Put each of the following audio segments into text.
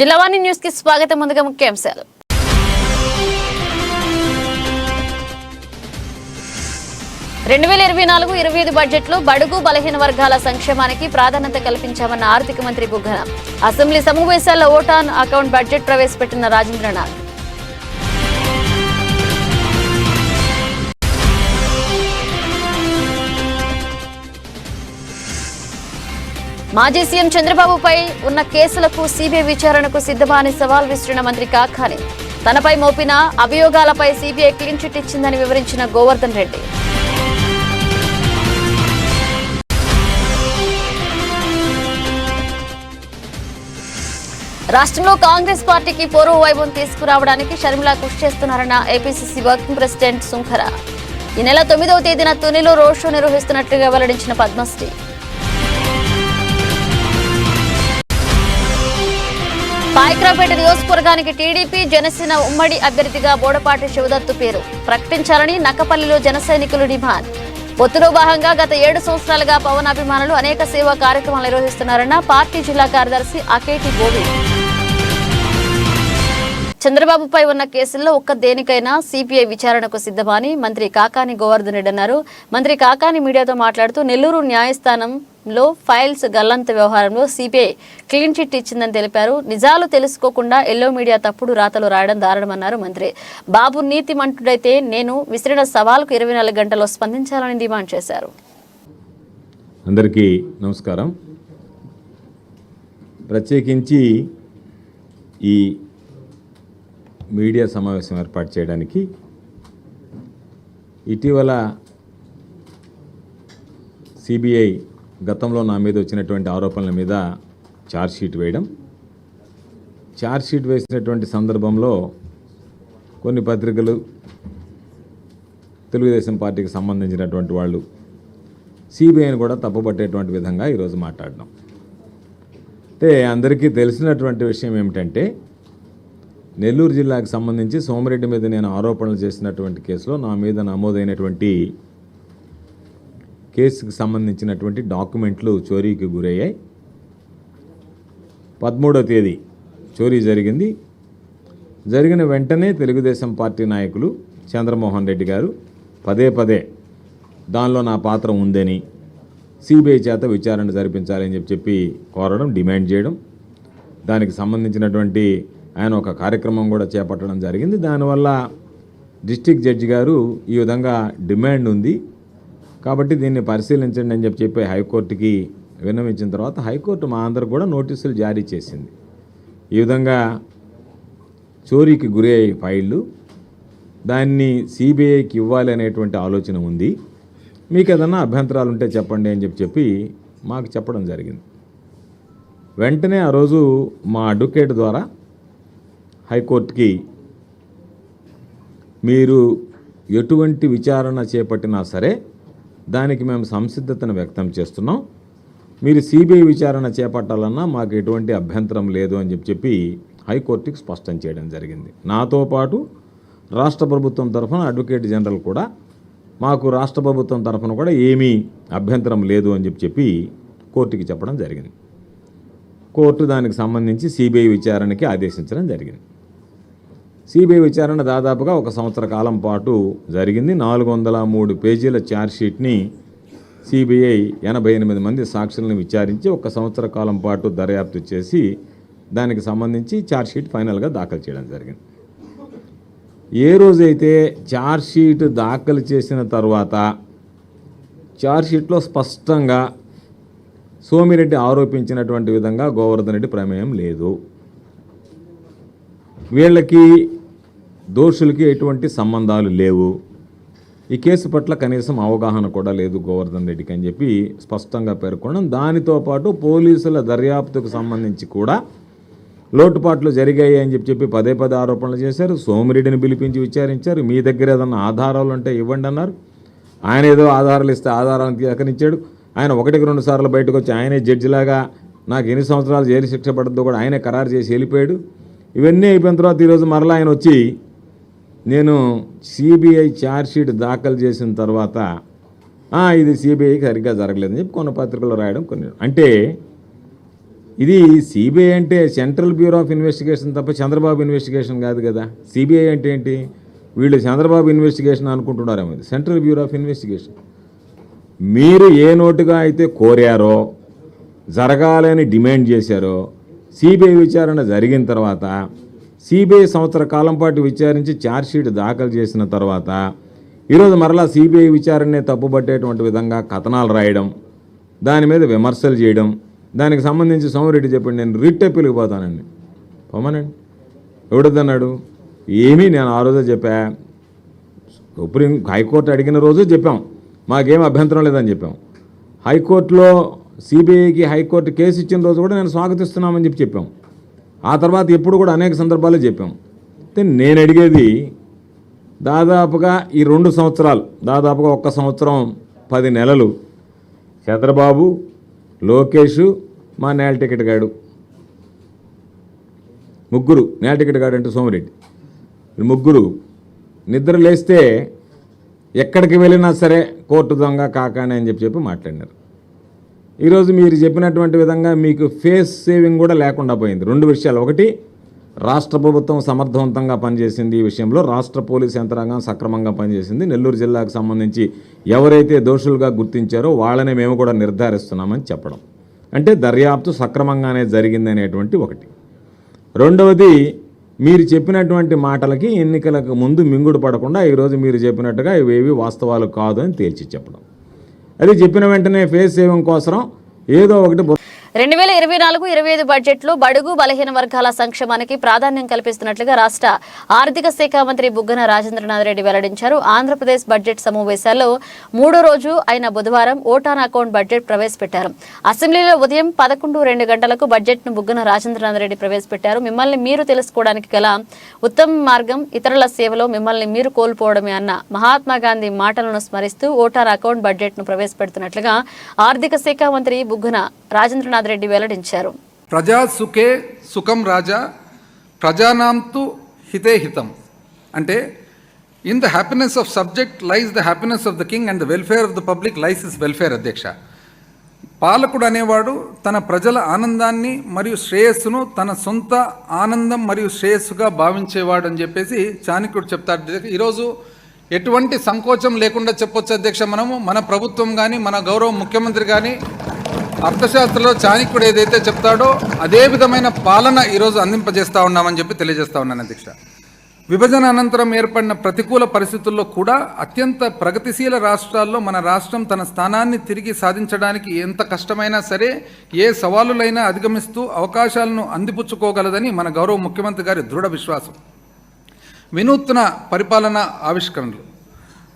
Jillavani news కి స్వాగతం. ముందుగా ముఖ్యాంశాలు. రెండు 2024-25 బడ్జెట్లో బడుగు బలహీన వర్గాల సంక్షేమానికి ప్రాధాన్యత కల్పించామన్న ఆర్థిక మంత్రి బుగ్గన. అసెంబ్లీ సమావేశాల్లో ఓట్ ఆన్ అకౌంట్ బడ్జెట్ ప్రవేశపెట్టిన రాజేంద్రనాథ్. మాజీ సీఎం చంద్రబాబుపై ఉన్న కేసులకు సీబీఐ విచారణకు సిద్ధమా అని సవాల్ విసిరిన మంత్రి కాకాని. తనపై మోపిన అభియోగాలపై సీబీఐ క్లీన్ చిట్ ఇచ్చిందని వివరించిన గోవర్ధన్ రెడ్డి. రాష్ట్రంలో కాంగ్రెస్ పార్టీకి పూర్వ వైభవం తీసుకురావడానికి షర్మిల కృషి చేస్తున్నారన్న ఏపీసీసీ వర్కింగ్ ప్రెసిడెంట్ సుంకర. ఈ నెల 9వ తేదీన తునిలో రోడ్ షో నిర్వహిస్తున్నట్లుగా వెల్లడించిన పద్మశ్రీ. పాయక్రాపేట నియోజకవర్గానికి టీడీపీ జనసేన ఉమ్మడి అభ్యర్థిగా బోడపాటి శివదత్తు పేరు ప్రకటించాలని నక్కపల్లిలో జన సైనికులు డిమాండ్. పొత్తులో భాగంగా గత 7 సంవత్సరాలుగా పవన్ అభిమానులు అనేక సేవా కార్యక్రమాలు నిర్వహిస్తున్నారన్న పార్టీ జిల్లా కార్యదర్శి అకేటి గోవింద్. చంద్రబాబుపై ఉన్న కేసుల్లో ఒక్క దేనికైనా సీబీఐ విచారణకు సిద్ధమా అని మంత్రి కాకాని గోవర్ధన్ రెడ్డి అన్నారు. మంత్రి కాకాని మీడియాతో మాట్లాడుతూ నెల్లూరు న్యాయస్థానంలో ఫైల్స్ గల్లంత వ్యవహారంలో సీబీఐ క్లీన్ చిట్ ఇచ్చిందని తెలిపారు. నిజాలు తెలుసుకోకుండా ఎల్లో మీడియా తప్పుడు రాతలు రాయడం దారుణమన్నారు మంత్రి. బాబు నీతిమంతుడైతే నేను విసిరిన సవాల్కు 24 గంటల్లో స్పందించాలని డిమాండ్ చేశారు. అందరికీ నమస్కారం. ప్రత్యేకించి ఈ మీడియా సమావేశం ఏర్పాటు చేయడానికి ఇటీవల సిబిఐ గతంలో నా మీద వచ్చినటువంటి ఆరోపణల మీద ఛార్జ్షీట్ వేయడం, ఛార్జ్షీట్ వేసినటువంటి సందర్భంలో కొన్ని పత్రికలు, తెలుగుదేశం పార్టీకి సంబంధించినటువంటి వాళ్ళు సిబిఐని కూడా తప్పుపట్టేటువంటి విధంగా ఈరోజు మాట్లాడడం. అంటే అందరికీ తెలిసినటువంటి విషయం ఏమిటంటే, నెల్లూరు జిల్లాకు సంబంధించి సోమిరెడ్డి మీద నేను ఆరోపణలు చేసినటువంటి కేసులో నా మీద నమోదైనటువంటి కేసుకు సంబంధించినటువంటి డాక్యుమెంట్లు చోరీకి గురయ్యాయి. 13వ తేదీ చోరీ జరిగింది. జరిగిన వెంటనే తెలుగుదేశం పార్టీ నాయకులు చంద్రమోహన్ రెడ్డి గారు పదే దానిలో నా పాత్ర ఉందని సిబిఐ చేత విచారణ జరిపించాలని చెప్పి కోరడం, డిమాండ్ చేయడం, దానికి సంబంధించినటువంటి ఆయన ఒక కార్యక్రమం కూడా చేపట్టడం జరిగింది. దానివల్ల డిస్ట్రిక్ట్ జడ్జి గారు ఈ విధంగా డిమాండ్ ఉంది కాబట్టి దీన్ని పరిశీలించండి అని చెప్పి హైకోర్టుకి విన్నవించిన తర్వాత హైకోర్టు మా అందరికి కూడా నోటీసులు జారీ చేసింది. ఈ విధంగా చోరీకి గురి అయ్యే ఫైళ్ళు దాన్ని సిబిఐకి ఇవ్వాలి అనేటువంటి ఆలోచన ఉంది, మీకు ఏదన్నా అభ్యంతరాలు ఉంటే చెప్పండి అని చెప్పి మాకు చెప్పడం జరిగింది. వెంటనే ఆ రోజు మా అడ్వకేట్ ద్వారా హైకోర్టుకి మీరు ఎటువంటి విచారణ చేపట్టినా సరే దానికి మేము సంసిద్ధతను వ్యక్తం చేస్తున్నాం, మీరు సిబిఐ విచారణ చేపట్టాలన్నా మాకు ఎటువంటి అభ్యంతరం లేదు అని చెప్పి హైకోర్టుకి స్పష్టం చేయడం జరిగింది. నాతో పాటు రాష్ట్ర ప్రభుత్వం తరఫున అడ్వకేట్ జనరల్ కూడా మాకు రాష్ట్ర ప్రభుత్వం తరఫున కూడా ఏమీ అభ్యంతరం లేదు అని చెప్పి కోర్టుకి చెప్పడం జరిగింది. కోర్టు దానికి సంబంధించి సిబిఐ విచారణకి ఆదేశించడం జరిగింది. సిబిఐ విచారణ దాదాపుగా 1 సంవత్సర కాలం పాటు జరిగింది. 403 పేజీల ఛార్జ్షీట్ని సిబిఐ 88 మంది సాక్షులను విచారించి 1 సంవత్సర కాలం పాటు దర్యాప్తు చేసి దానికి సంబంధించి ఛార్జ్షీట్ ఫైనల్గా దాఖలు చేయడం జరిగింది. ఏ రోజైతే ఛార్జ్షీట్ దాఖలు చేసిన తర్వాత ఛార్జ్షీట్లో స్పష్టంగా సోమిరెడ్డి ఆరోపించినటువంటి విధంగా గోవర్ధన్ రెడ్డి ప్రమేయం లేదు, వీళ్ళకి దోషులకి ఎటువంటి సంబంధాలు లేవు, ఈ కేసు పట్ల కనీసం అవగాహన కూడా లేదు గోవర్ధన్ రెడ్డికి అని చెప్పి స్పష్టంగా పేర్కొనడం, దానితో పాటు పోలీసుల దర్యాప్తుకు సంబంధించి కూడా లోటుపాట్లు జరిగాయి అని చెప్పి పదే ఆరోపణలు చేశారు. సోమిరెడ్డిని పిలిపించి విచారించారు. మీ దగ్గర ఏదన్నా ఆధారాలు ఉంటే ఇవ్వండి అన్నారు. ఆయన ఏదో ఆధారాలు ఇస్తే ఆధారాలను తిరస్కరించాడు. ఆయన 1-2 సార్లు బయటకు వచ్చి ఆయనే జడ్జిలాగా నాకు ఎన్ని సంవత్సరాలు జైలు శిక్ష పడుతుందో కూడా ఆయనే ఖరారు చేసి వెళ్ళిపోయాడు. ఇవన్నీ అయిపోయిన తర్వాత ఈరోజు మరలా ఆయన వచ్చి నేను సిబిఐ ఛార్జ్షీట్ దాఖలు చేసిన తర్వాత ఇది సిబిఐకి సరిగ్గా జరగలేదని చెప్పి కొన్ని పత్రికల్లో రాయడం, కొన్ని అంటే ఇది సిబిఐ అంటే సెంట్రల్ బ్యూరో ఆఫ్ ఇన్వెస్టిగేషన్ తప్ప చంద్రబాబు ఇన్వెస్టిగేషన్ కాదు కదా. సిబిఐ అంటే ఏంటి? వీళ్ళు చంద్రబాబు ఇన్వెస్టిగేషన్ అనుకుంటున్నారేమో. ఇది సెంట్రల్ బ్యూరో ఆఫ్ ఇన్వెస్టిగేషన్. మీరు ఏ నోటుగా అయితే కోరారో, జరగాలని డిమాండ్ చేశారో, సిబిఐ విచారణ జరిగిన తర్వాత సిబిఐ సంవత్సర కాలం పాటు విచారించి ఛార్జ్షీట్ దాఖలు చేసిన తర్వాత ఈరోజు మరలా సిబిఐ విచారణనే తప్పుపట్టేటువంటి విధంగా కథనాలు రాయడం, దాని మీద విమర్శలు చేయడం, దానికి సంబంధించి సోమిరెడ్డి చెప్పండి నేను రిట్ అప్పీల్కి పోతానండి. పొమ్మనండి. ఎవడొద్దన్నాడు? ఏమీ నేను ఆ రోజే చెప్పా. సుప్రీం హైకోర్టు అడిగిన రోజు చెప్పాం మాకేం అభ్యంతరం లేదని చెప్పాం. హైకోర్టులో సిబిఐకి హైకోర్టు కేసు ఇచ్చిన రోజు కూడా నేను స్వాగతిస్తున్నామని చెప్పాం. ఆ తర్వాత ఎప్పుడు కూడా అనేక సందర్భాల్లో చెప్పాం. అయితే నేను అడిగేది దాదాపుగా ఈ 2 సంవత్సరాలు, దాదాపుగా 1 సంవత్సరం 10 నెలలు చంద్రబాబు, లోకేష్, మా నేల టికెట్ గాడు, ముగ్గురు, నేల టికెట్ గాడు అంటే సోమిరెడ్డి, ముగ్గురు నిద్ర లేస్తే ఎక్కడికి వెళ్ళినా సరే కోర్టు దొంగ కాకాని అని చెప్పి మాట్లాడినారు. ఈరోజు మీరు చెప్పినటువంటి విధంగా మీకు ఫేస్ సేవింగ్ కూడా లేకుండా పోయింది. 2 విషయాలు. ఒకటి, రాష్ట్ర ప్రభుత్వం సమర్థవంతంగా పనిచేసింది. ఈ విషయంలో రాష్ట్ర పోలీస్ యంత్రాంగం సక్రమంగా పనిచేసింది. నెల్లూరు జిల్లాకు సంబంధించి ఎవరైతే దోషులుగా గుర్తించారో వాళ్ళనే మేము కూడా నిర్ధారిస్తున్నామని చెప్పడం, అంటే దర్యాప్తు సక్రమంగానే జరిగిందనేటువంటి ఒకటి. రెండవది, మీరు చెప్పినటువంటి మాటలకి ఎన్నికలకు ముందు మింగుడు పడకుండా ఈరోజు మీరు చెప్పినట్టుగా ఇవేవి వాస్తవాలు కాదు అని తేల్చి చెప్పడం. అది చెప్పిన వెంటనే ఫేస్ సేవింగ్ కోసం ఏదో ఒకటి 2024-25 బడ్జెట్లో బడుగు బలహీన వర్గాల సంక్షేమానికి ప్రాధాన్యం కల్పిస్తున్నట్లుగా రాష్ట్ర ఆర్థిక శాఖ మంత్రి బుగ్గన రాజేంద్రనాథ్ రెడ్డి వెల్లడించారు. ఆంధ్రప్రదేశ్ బడ్జెట్ సమావేశాల్లో 3వ రోజు అయిన బుధవారం ఓటాన్ అకౌంట్ బడ్జెట్ ప్రవేశపెట్టారు. అసెంబ్లీలో ఉదయం 11:02 గంటలకు బడ్జెట్ను బుగ్గన రాజేంద్రనాథ్ రెడ్డి ప్రవేశపెట్టారు. మిమ్మల్ని మీరు తెలుసుకోవడానికి గల ఉత్తమ మార్గం ఇతరుల సేవలో మిమ్మల్ని మీరు కోల్పోవడమే అన్న మహాత్మా గాంధీ మాటలను స్మరిస్తూ ఓటాన్ అకౌంట్ బడ్జెట్ను ప్రవేశపెడుతున్నట్లుగా ఆర్థిక శాఖ మంత్రి బుగ్గన రాజేంద్రనాథ్ రెడ్డి వెల్లడించారు. ప్రజా సుఖే సుఖం రాజా ప్రజానాంతు హితే హితం అంటే in the happiness of subject lies the happiness of the king and the welfare of the public lies is welfare. అధ్యక్ష, పాలకుడు అనేవాడు తన ప్రజల ఆనందాన్ని మరియు శ్రేయస్సును తన సొంత ఆనందం మరియు శ్రేయస్సుగా భావించేవాడు అని చెప్పేసి చాణక్యుడు చెప్తాడు. ఈరోజు ఎటువంటి సంకోచం లేకుండా చెప్పొచ్చు అధ్యక్ష, మనము మన ప్రభుత్వం కానీ మన గౌరవ ముఖ్యమంత్రి కానీ అర్థశాస్త్రంలో చాణక్యుడు ఏదైతే చెప్తాడో అదే విధమైన పాలన ఈరోజు అందింపజేస్తూ ఉన్నామని చెప్పి తెలియజేస్తా ఉన్నాను అధ్యక్ష. విభజన అనంతరం ఏర్పడిన ప్రతికూల పరిస్థితుల్లో కూడా అత్యంత ప్రగతిశీల రాష్ట్రాల్లో మన రాష్ట్రం తన స్థానాన్ని తిరిగి సాధించడానికి ఎంత కష్టమైనా సరే ఏ సవాలులైనా అధిగమిస్తూ అవకాశాలను అందిపుచ్చుకోగలదని మన గౌరవ ముఖ్యమంత్రి గారి దృఢ విశ్వాసం. వినూత్న పరిపాలన ఆవిష్కరణలు.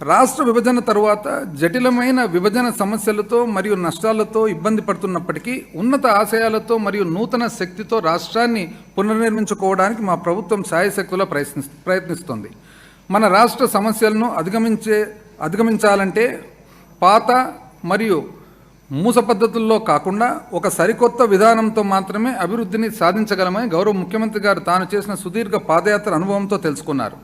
రాష్ట్ర విభజన తరువాత జటిలమైన విభజన సమస్యలతో మరియు నష్టాలతో ఇబ్బంది పడుతున్నప్పటికీ ఉన్నత ఆశయాలతో మరియు నూతన శక్తితో రాష్ట్రాన్ని పునర్నిర్మించుకోవడానికి మా ప్రభుత్వం శాయశక్తులా ప్రయత్నిస్తోంది. మన రాష్ట్ర సమస్యలను అధిగమించాలంటే పాత మరియు మూస పద్ధతుల్లో కాకుండా ఒక సరికొత్త విధానంతో మాత్రమే అభివృద్ధిని సాధించగలమని గౌరవ ముఖ్యమంత్రి గారు తాను చేసిన సుదీర్ఘ పాదయాత్ర అనుభవంతో తెలుసుకున్నారు.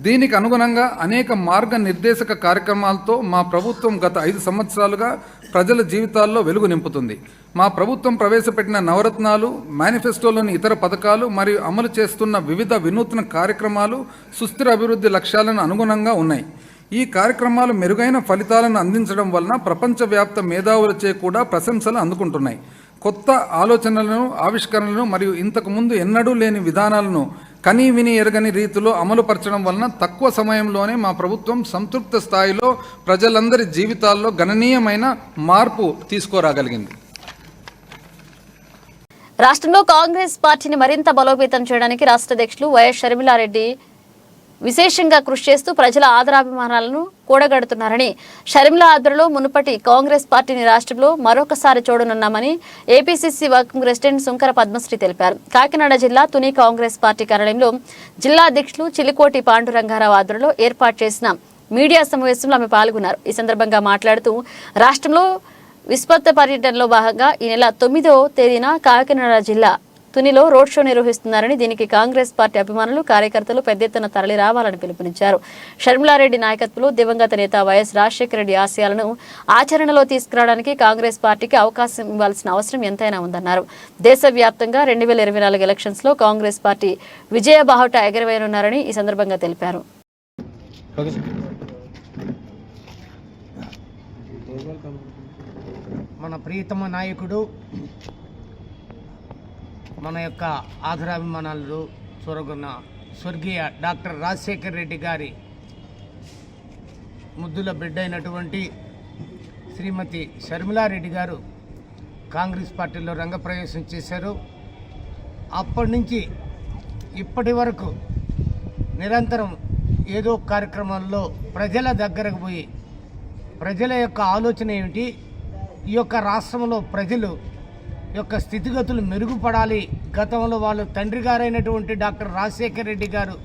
దీనికి అనుగుణంగా అనేక మార్గ నిర్దేశక కార్యక్రమాలతో మా ప్రభుత్వం గత 5 సంవత్సరాలుగా ప్రజల జీవితాల్లో వెలుగు నింపుతుంది. మా ప్రభుత్వం ప్రవేశపెట్టిన నవరత్నాలు, మేనిఫెస్టోలోని ఇతర పథకాలు మరియు అమలు చేస్తున్న వివిధ వినూత్న కార్యక్రమాలు సుస్థిర అభివృద్ధి లక్ష్యాలను అనుగుణంగా ఉన్నాయి. ఈ కార్యక్రమాలు మెరుగైన ఫలితాలను అందించడం వలన ప్రపంచవ్యాప్త మేధావులచే కూడా ప్రశంసలు అందుకుంటున్నాయి. కొత్త ఆలోచనలను, ఆవిష్కరణలను మరియు ఇంతకుముందు ఎన్నడూ లేని విధానాలను కనీ విని ఎరగని రీతిలో అమలుపరచడం వలన తక్కువ సమయంలోనే మా ప్రభుత్వం సంతృప్త స్థాయిలో ప్రజలందరి జీవితాల్లో గణనీయమైన మార్పు తీసుకురాగలిగింది. రాష్ట్రంలో కాంగ్రెస్ పార్టీని మరింత బలోపేతం చేయడానికి రాష్ట్ర అధ్యక్షులు వైఎస్ షర్మిలారెడ్డి విశేషంగా కృషి చేస్తూ ప్రజల ఆదరాభిమానాలను కూడగడుతున్నారని, షర్మిల ఆధ్వర్యంలో మునుపటి కాంగ్రెస్ పార్టీని రాష్ట్రంలో మరొకసారి చూడనున్నామని APCC working president Sunkara Padmasri తెలిపారు. కాకినాడ జిల్లా తుని కాంగ్రెస్ పార్టీ కార్యాలయంలో జిల్లా అధ్యక్షులు చిలికోటి పాండురంగారావు ఆధ్వర్యంలో ఏర్పాటు చేసిన మీడియా సమావేశంలో ఆమె పాల్గొన్నారు. ఈ సందర్భంగా మాట్లాడుతూ రాష్ట్రంలో విస్తృత పర్యటనలో భాగంగా ఈ నెల 9వ తేదీన కాకినాడ జిల్లా తునిలో రోడ్ షో నిర్వహిస్తున్నారని, దీనికి కాంగ్రెస్ పార్టీ అభిమానులు, కార్యకర్తలు పెద్ద ఎత్తున తరలి రావాలని పిలుపునిచ్చారు. షర్మిలారెడ్డి నాయకత్వంలో దివంగత నేత వైఎస్ రాజశేఖర రెడ్డి ఆశయాలను ఆచరణలో తీసుకురావడానికి కాంగ్రెస్ పార్టీకి అవకాశం ఇవ్వాల్సిన అవసరం ఎంతైనా ఉందన్నారు. దేశవ్యాప్తంగా 2024 ఎలక్షన్స్ లో కాంగ్రెస్ పార్టీ విజయ బాహుట ఎగరవేయనున్నారని ఈ సందర్భంగా తెలిపారు. మన ప్రియతమ నాయకుడు, మన యొక్క ఆదరాభిమానాలు చూరగొన్న స్వర్గీయ డాక్టర్ రాజశేఖర్ రెడ్డి గారి ముద్దుల బిడ్డ అయినటువంటి శ్రీమతి షర్మిలారెడ్డి గారు కాంగ్రెస్ పార్టీలో రంగప్రవేశం చేశారు. అప్పటి నుంచి ఇప్పటి వరకు నిరంతరం ఏదో కార్యక్రమాల్లో ప్రజల దగ్గరకు పోయి ప్రజల యొక్క ఆలోచన ఏమిటి, ఈ యొక్క రాష్ట్రంలో ప్రజలు యొక్క స్థితిగతులు మెరుగుపడాలి, గతంలో వాళ్ళు తండ్రి గారైనటువంటి డాక్టర్ రాజశేఖర్ రెడ్డి గారు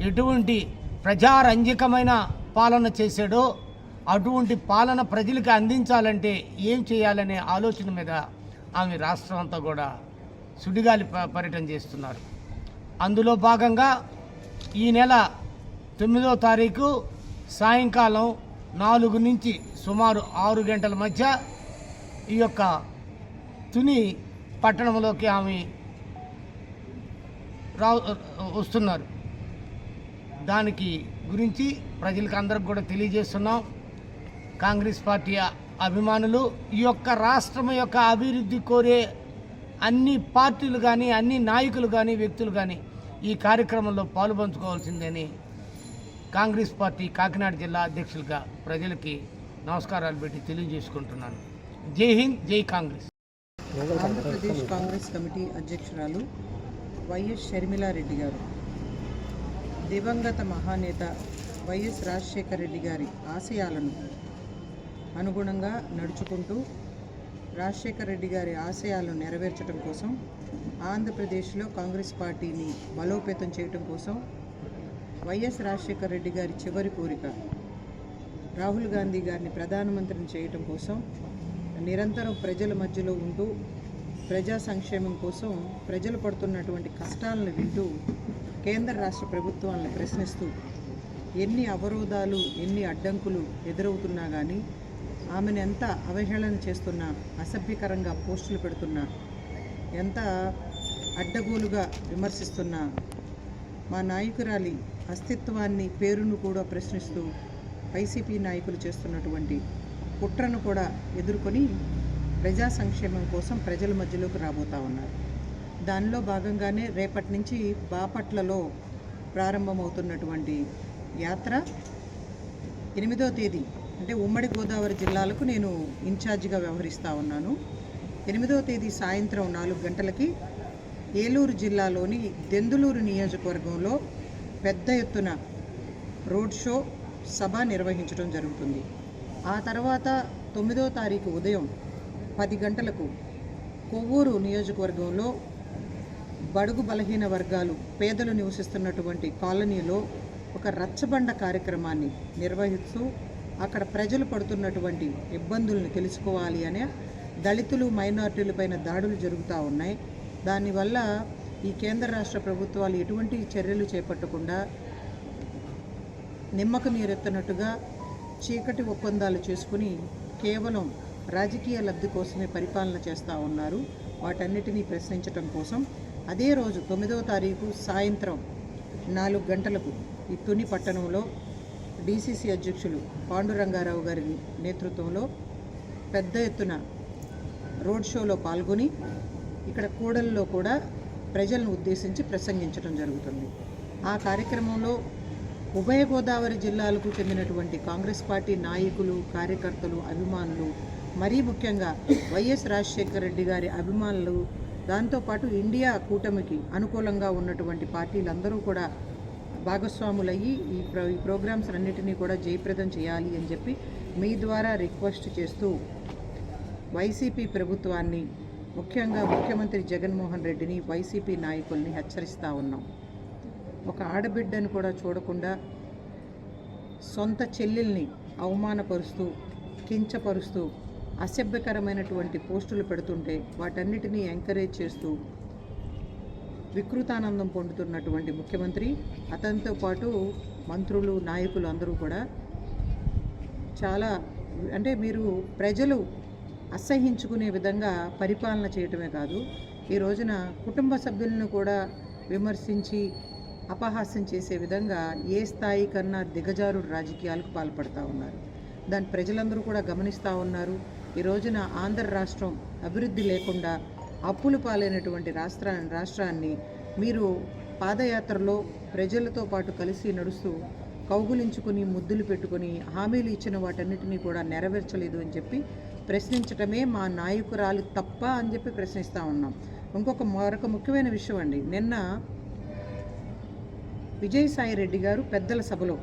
ఎటువంటి ప్రజారంజకమైన పాలన చేశాడో అటువంటి పాలన ప్రజలకు అందించాలంటే ఏం చేయాలనే ఆలోచన మీద ఆమె రాష్ట్రం అంతా కూడా సుడిగాలి పర్యటన చేస్తున్నారు. అందులో భాగంగా ఈ నెల 9వ తారీఖు సాయంకాలం 4 నుంచి సుమారు 6 గంటల మధ్య ఈ యొక్క తుని పట్టణంలోకి ఆమె వస్తున్నారు. దానికి గురించి ప్రజలకు అందరికి కూడా తెలియజేస్తున్నాం. కాంగ్రెస్ పార్టీ అభిమానులు, ఈ యొక్క రాష్ట్రం యొక్క అభివృద్ధి కోరే అన్ని పార్టీలు కానీ, అన్ని నాయకులు కానీ, వ్యక్తులు కానీ ఈ కార్యక్రమంలో పాలుపంచుకోవాల్సిందని కాంగ్రెస్ పార్టీ కాకినాడ జిల్లా అధ్యక్షులుగా ప్రజలకి నమస్కారాలు పెట్టి తెలియజేసుకుంటున్నాను. జై హింద్, జై కాంగ్రెస్. ఆంధ్రప్రదేశ్ కాంగ్రెస్ కమిటీ అధ్యక్షురాలు వైఎస్ షర్మిలారెడ్డి గారు దివంగత మహానేత వైఎస్ రాజశేఖర రెడ్డి గారి ఆశయాలను అనుగుణంగా నడుచుకుంటూ రాజశేఖర రెడ్డి గారి ఆశయాలను నెరవేర్చడం కోసం, ఆంధ్రప్రదేశ్లో కాంగ్రెస్ పార్టీని బలోపేతం చేయడం కోసం, వైఎస్ రాజశేఖర రెడ్డి గారి చివరి కోరిక రాహుల్ గాంధీ గారిని ప్రధానమంత్రిని చేయటం కోసం నిరంతరం ప్రజల మధ్యలో ఉంటూ ప్రజా సంక్షేమం కోసం ప్రజలు పడుతున్నటువంటి కష్టాలను వింటూ కేంద్ర రాష్ట్ర ప్రభుత్వాలను ప్రశ్నిస్తూ ఎన్ని అవరోధాలు, ఎన్ని అడ్డంకులు ఎదురవుతున్నా కానీ ఆమెను ఎంత అవహేళన చేస్తున్నా, అసభ్యకరంగా పోస్టులు పెడుతున్నా, ఎంత అడ్డగోలుగా విమర్శిస్తున్నా మా నాయకురాలి అస్తిత్వాన్ని, పేరును కూడా ప్రశ్నిస్తూ వైసీపీ నాయకులు చేస్తున్నటువంటి కుట్రను కూడా ఎదుర్కొని ప్రజా సంక్షేమం కోసం ప్రజల మధ్యలోకి రాబోతా ఉన్నారు. దానిలో భాగంగానే రేపటి నుంచి బాపట్లలో ప్రారంభమవుతున్నటువంటి యాత్ర 8వ తేదీ, అంటే ఉమ్మడి గోదావరి జిల్లాలకు నేను ఇన్ఛార్జిగా వ్యవహరిస్తూ ఉన్నాను. 8వ తేదీ సాయంత్రం 4 గంటలకి ఏలూరు జిల్లాలోని దెందులూరు నియోజకవర్గంలో పెద్ద ఎత్తున రోడ్ షో సభ నిర్వహించడం జరుగుతుంది. ఆ తర్వాత 9వ తారీఖు ఉదయం 10 గంటలకు కొవ్వూరు నియోజకవర్గంలో బడుగు బలహీన వర్గాలు, పేదలు నివసిస్తున్నటువంటి కాలనీలో ఒక రచ్చబండ కార్యక్రమాన్ని నిర్వహిస్తూ అక్కడ ప్రజలు పడుతున్నటువంటి ఇబ్బందులను తెలుసుకోవాలి అనే, దళితులు, మైనారిటీలపైన దాడులు జరుగుతూ ఉన్నాయి. దానివల్ల ఈ కేంద్ర రాష్ట్ర ప్రభుత్వాలు ఎటువంటి చర్యలు చేపట్టకుండా నిమ్మకు నీరెత్తనట్టుగా చీకటి ఒప్పందాలు చేసుకుని కేవలం రాజకీయ లబ్ధి కోసమే పరిపాలన చేస్తూ ఉన్నారు. వాటన్నిటినీ ప్రశ్నించడం కోసం అదే రోజు 9వ తారీఖు సాయంత్రం 4 గంటలకు ఈ తుని పట్టణంలో డీసీసీ అధ్యక్షులు పాండురంగారావు గారి నేతృత్వంలో పెద్ద ఎత్తున రోడ్ షోలో పాల్గొని ఇక్కడ కూడలిలో కూడా ప్రజలను ఉద్దేశించి ప్రసంగించడం జరుగుతుంది. ఆ కార్యక్రమంలో ఉభయ గోదావరి జిల్లాలకు చెందినటువంటి కాంగ్రెస్ పార్టీ నాయకులు, కార్యకర్తలు, అభిమానులు, మరీ ముఖ్యంగా వైఎస్ రాజశేఖర రెడ్డి గారి అభిమానులు, దాంతోపాటు ఇండియా కూటమికి అనుకూలంగా ఉన్నటువంటి పార్టీలందరూ కూడా భాగస్వాములయ్యి ఈ ప్రోగ్రామ్స్ అన్నిటినీ కూడా జయప్రదం చేయాలి అని చెప్పి మీ ద్వారా రిక్వెస్ట్ చేస్తూ వైసీపీ ప్రభుత్వాన్ని, ముఖ్యంగా ముఖ్యమంత్రి జగన్మోహన్ రెడ్డిని, వైసీపీ నాయకుల్ని హెచ్చరిస్తూ ఉన్నాం. ఒక ఆడబిడ్డను కూడా చూడకుండా సొంత చెల్లెల్ని అవమానపరుస్తూ, కించపరుస్తూ, అసభ్యకరమైనటువంటి పోస్టులు పెడుతుంటే వాటన్నిటినీ ఎంకరేజ్ చేస్తూ వికృతానందం పొందుతున్నటువంటి ముఖ్యమంత్రి, అతనితో పాటు మంత్రులు, నాయకులు అందరూ కూడా చాలా అంటే మీరు ప్రజలు అసహ్యించుకునే విధంగా పరిపాలన చేయటమే కాదు, ఈ రోజున కుటుంబ సభ్యులను కూడా విమర్శించి అపహాస్యం చేసే విధంగా ఏ స్థాయి కన్నా దిగజారుడు రాజకీయాలకు పాల్పడుతూ ఉన్నారు. దాన్ని ప్రజలందరూ కూడా గమనిస్తూ ఉన్నారు. ఈ రోజున ఆంధ్ర రాష్ట్రం అభివృద్ధి లేకుండా అప్పులు పాలైనటువంటి రాష్ట్రాన్ని మీరు పాదయాత్రలో ప్రజలతో పాటు కలిసి నడుస్తూ కౌగులించుకుని ముద్దులు పెట్టుకుని హామీలు ఇచ్చిన వాటన్నిటినీ కూడా నెరవేర్చలేదు అని చెప్పి ప్రశ్నించటమే మా నాయకురాలు తప్ప అని చెప్పి ప్రశ్నిస్తూ ఉన్నాం. మరొక ముఖ్యమైన విషయం అండి, నిన్న విజయసాయి రెడ్డి గారు పెద్దల సభలో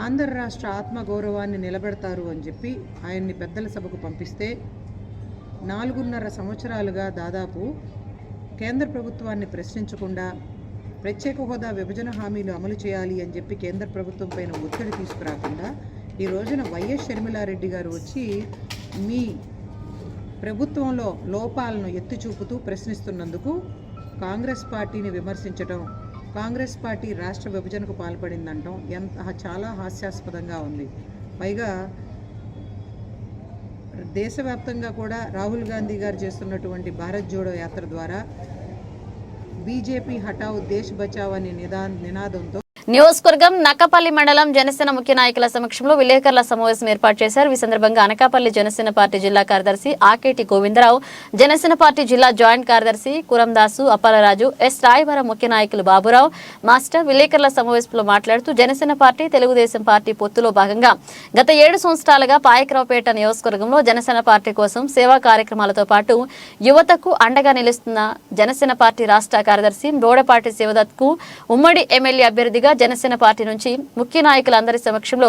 ఆంధ్ర రాష్ట్ర ఆత్మగౌరవాన్ని నిలబెడతారు అని చెప్పి ఆయన్ని పెద్దల సభకు పంపిస్తే 4.5 సంవత్సరాలుగా దాదాపు కేంద్ర ప్రభుత్వాన్ని ప్రశ్నించకుండా ప్రత్యేక హోదా విభజన హామీలు అమలు చేయాలి అని చెప్పి కేంద్ర ప్రభుత్వం పైన ఒత్తిడి తీసుకురాకుండా ఈ రోజున వైఎస్ షర్మిలారెడ్డి గారు వచ్చి మీ ప్రభుత్వంలో లోపాలను ఎత్తి చూపుతూ ప్రశ్నిస్తున్నందుకు కాంగ్రెస్ పార్టీని విమర్శించడం, కాంగ్రెస్ పార్టీ రాష్ట్ర విభజనకు పాల్పడిందంటాం చాలా హాస్యాస్పదంగా ఉంది. పైగా దేశవ్యాప్తంగా కూడా రాహుల్ గాంధీ గారు చేస్తున్నటువంటి భారత్ జోడో యాత్ర ద్వారా బీజేపీ హటావ్ దేశ్ బచావ్ అనే నినాదంతో నియోజకవర్గం నక్కపల్లి మండలం జనసేన ముఖ్య నాయకుల సమక్షంలో విలేకరుల సమావేశం ఏర్పాటు చేశారు. ఈ సందర్భంగా అనకాపల్లి జనసేన పార్టీ జిల్లా కార్యదర్శి ఆకేటి గోవిందరావు, జనసేన పార్టీ జిల్లా జాయింట్ కార్యదర్శి కురందాసు, అప్పలరాజు, ఎస్ రాయవరం ముఖ్య నాయకులు బాబురావు మాస్టర్ విలేకరుల సమావేశంలో మాట్లాడుతూ జనసేన పార్టీ తెలుగుదేశం పార్టీ పొత్తులో భాగంగా గత 7 సంవత్సరాలుగా పాయకరావుపేట నియోజకవర్గంలో జనసేన పార్టీ కోసం సేవా కార్యక్రమాలతో పాటు యువతకు అండగా నిలుస్తున్న జనసేన పార్టీ రాష్ట్ర కార్యదర్శి బోడపాటి శివదత్కు ఉమ్మడి ఎమ్మెల్యే అభ్యర్థిగా జనసేన పార్టీ నుంచి ముఖ్య నాయకులందరి సమక్షంలో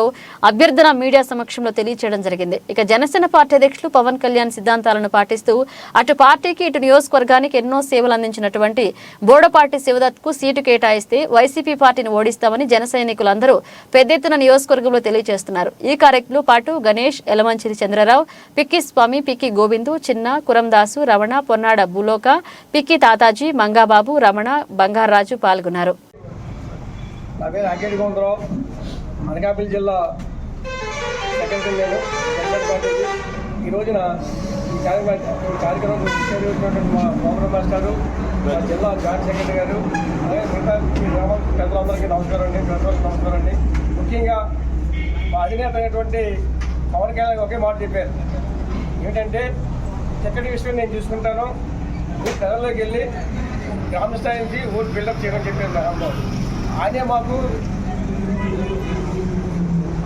అభ్యర్థన మీడియా సమక్షంలో తెలియజేయడం జరిగింది. ఇక జనసేన పార్టీ అధ్యక్షులు పవన్ కళ్యాణ్ సిద్ధాంతాలను పాటిస్తూ అటు పార్టీకి ఇటు నియోజకవర్గానికి ఎన్నో సేవలు అందించినటువంటి బోడపాటి శివదత్కు సీటు కేటాయిస్తే వైసీపీ పార్టీని ఓడిస్తామని జన సైనికులందరూ పెద్ద ఎత్తున నియోజకవర్గంలో తెలియజేస్తున్నారు. ఈ కార్యక్రమంలో పాటు గణేష్, ఎలమంచిలి చంద్రరావు, పిక్కి స్వామి, పిక్కి గోవిందు, చిన్న, కురందాసు, రమణ, పొన్నాడ భూలోక, పిక్కి తాతాజీ, మంగాబాబు, రమణ, బంగారాజు పాల్గొన్నారు. నా పేరు ఆకేటి గోవిందరావు, అనకాపల్లి జిల్లా సెక్రటరీ నేను జనసేన పార్టీకి. ఈ రోజున ఈ కార్యక్రమం చేసినటువంటి మా మోహన్ మాస్టారు, మా జిల్లా జాయింట్ సెక్రటరీ గారు, అలాగే మిగతా ఈ గ్రామం పెద్దలందరికీ నమస్కారం అండి, ప్రజలకు నమస్కారం అండి. ముఖ్యంగా మా అధినేత అయినటువంటి పవన్ కళ్యాణ్ ఒకే మాట చెప్పారు, ఏంటంటే చక్కటి విషయం నేను చూసుకుంటాను, మీరు ప్రజల్లోకి వెళ్ళి గ్రామ స్థాయి నుంచి ఓటు బిల్డప్ చేయమని చెప్పారు. నగరంలో ఆయనే మాకు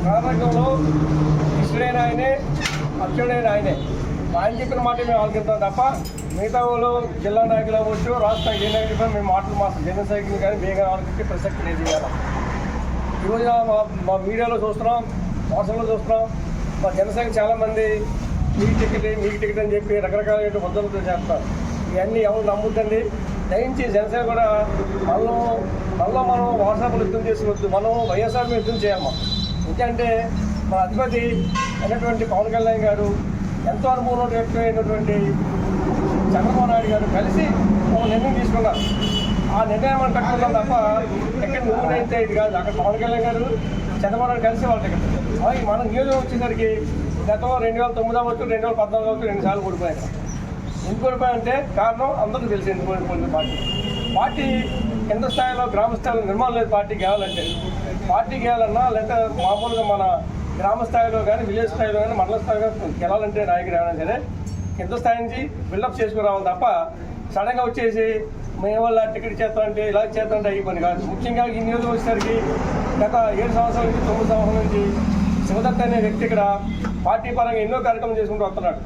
రాజకీయంలో ఇష్టడైన ఆయనే, అక్షుడైన ఆయనే. ఆయన చెప్పిన మాట మేము ఆలోచిస్తాం తప్ప మిగతా వాళ్ళు జిల్లా నాయకులు అవ్వచ్చు, రాష్ట్ర ఏ నాయకులు మేము మాటలు మా జన సైకిల్ కానీ వేగా ఆలోచించే ప్రసక్తి లేదు. ఇవాళ ఈరోజు మా మీడియాలో చూస్తున్నాం, వాట్సాప్లో చూస్తున్నాం, మా జనసైకి చాలామంది మీకు టికెట్ అని చెప్పి రకరకాల వద్దలతో చేస్తారు. ఇవన్నీ ఎవరు నమ్ముద్దండి. దయించి జనసేన కూడా మళ్ళీ మనం వాట్సాప్లో యుద్ధం చేసుకోవద్దు, మనం వైఎస్ఆర్ మీద యుద్ధం చేయాలి. ఎందుకంటే మన అధిపతి అయినటువంటి పవన్ కళ్యాణ్ గారు, ఎంతో అనుభవంలో వ్యక్తమైనటువంటి చంద్రబాబు నాయుడు గారు కలిసి ఒక నిర్ణయం తీసుకున్నారు. ఆ నిర్ణయం మనం కట్టుకున్నాం తప్ప ఎక్కడ నువ్వునైతే ఇది కాదు. అక్కడ పవన్ కళ్యాణ్ గారు చంద్రబాబు నాయుడు కలిసి వాళ్ళ దగ్గర అలాగే మన నియోజకవర్గం వచ్చేసరికి గతంలో 2009 అవ్వచ్చు, 2014 అవ్వచ్చు, 2 సార్లు ఓడిపోయారు. ఎందుకు ఓడిపోయాయంటే కారణం అందరికీ తెలిసి ఎందుకు ఓడిపోయింది. పార్టీ కింద స్థాయిలో గ్రామ స్థాయిలో నిర్మాణం లేదు. పార్టీ గెలాలన్నా లేకపోతే మామూలుగా మన గ్రామ స్థాయిలో కానీ, విలేజ్ స్థాయిలో కానీ, మండల స్థాయిలో గెలాలంటే నాయకుడు ఏమైనా సరే కింద స్థాయి నుంచి బిల్డప్ చేసుకురావాలి తప్ప సడన్గా వచ్చేసి మేము వాళ్ళ టికెట్ చేస్తామంటే ఇలా చేస్తామంటే అయ్యి పని కాదు. ముఖ్యంగా ఈ నియోజకవర్గం వచ్చేసరికి గత 7 సంవత్సరాల నుంచి 9 సంవత్సరాల నుంచి శివదత్ అనే వ్యక్తి ఇక్కడ పార్టీ పరంగా ఎన్నో కార్యక్రమం చేసుకుంటూ వస్తున్నాడు.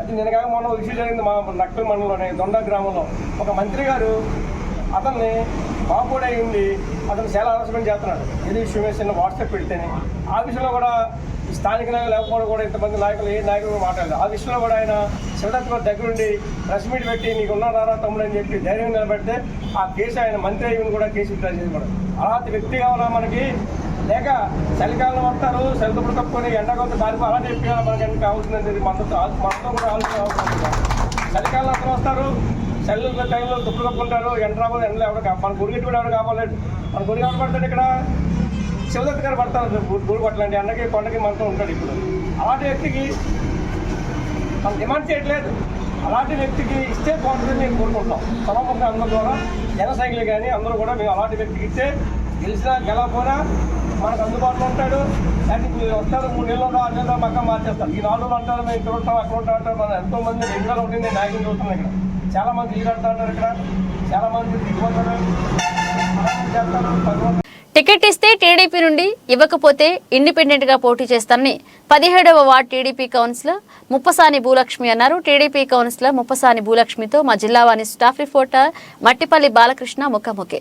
అది నేను కాక మొన్న విషయం జరిగింది మా నక్కల్ మండలంలోనే దొండ గ్రామంలో ఒక మంత్రి గారు అతన్ని బాబుడై ఉండి అతను చాలా హరాస్మెంట్ చేస్తున్నాడు. ఏది విషయం వేసిన వాట్సాప్ పెడితేనే ఆ విషయంలో కూడా ఈ స్థానిక నాయకులు లేకపోవడం కూడా ఇంతమంది నాయకులు ఏ నాయకులు మాట్లాడలేదు. ఆ విషయంలో కూడా ఆయన శివదత్ గారి దగ్గరుండి ప్రెస్ మీట్ పెట్టి నీకు ఉన్నారా తమ్ముడు అని చెప్పి ధైర్యం నిలబెడితే ఆ కేసు ఆయన మంత్రి అయ్యి కూడా కేసు విత్డ్రా చేసుకోవడం. అలాంటి వ్యక్తి కావాలా మనకి, లేక చలికాలం వస్తారు సెలవుప్పుడు కప్పుకొని ఎండకొంత దానికి అలాంటి వ్యక్తి కావాలి మనకి ఎంత కావాల్సిందంటే మనతో కూడా ఆలోచన అవసరం. చలికాలం అందరూ వస్తారు, చల్లి టైంలో దుప్పులు కప్పుకుంటారు, ఎండ రాబోదు, ఎండలో ఎవరు మన గుడిగట్టు కూడా ఎవరు కాపాలేదు. మన గుడి ఎవరు పడతాడు ఇక్కడ? శివదత్త గారు పడతారు గుడి పట్లండి, ఎండకి కొండకి మనతో ఉంటాడు. ఇప్పుడు అలాంటి వ్యక్తికి మనం డిమాండ్ చేయట్లేదు, అలాంటి వ్యక్తికి ఇస్తే బాగుంటుందని మేము కోరుకుంటున్నాం. సభాముఖంగా అందరి ద్వారా జన సైకిల్ కానీ అందరూ కూడా మేము అలాంటి వ్యక్తికి ఇస్తే గెలిచినా గెలవకపోయినా మనకు అందుబాటులో ఉంటాడు. లేకపోతే వస్తారు 3 నెలలు 6 నెలలు పక్కన మార్చేస్తారు. ఈ 4 రోజులు అంటారు మేము ఇక్కడ ఉంటాం అక్కడ ఉంటాం అంటారు. మనం ఎంతోమంది 2 నెలలు ఉంటుంది, నేను నాయకులు చూస్తున్నాను ఇక్కడ. చాలామంది లీడ్ అంటూ ఉంటారు, ఇక్కడ చాలామంది దిగిపోతారు, చేస్తారు. టికెట్ ఇస్తే టీడీపీ నుండి, ఇవ్వకపోతే ఇండిపెండెంట్ గా పోటీ చేస్తానని 17వ ward TDP councillor Muppasani Bhulakshmi అన్నారు. టీడీపీ కౌన్సిలర్ ముప్పసాని భూలక్ష్మితో మా జిల్లావాణి స్టాఫ్ రిపోర్టర్ మట్టిపల్లి బాలకృష్ణ ముఖాముఖి.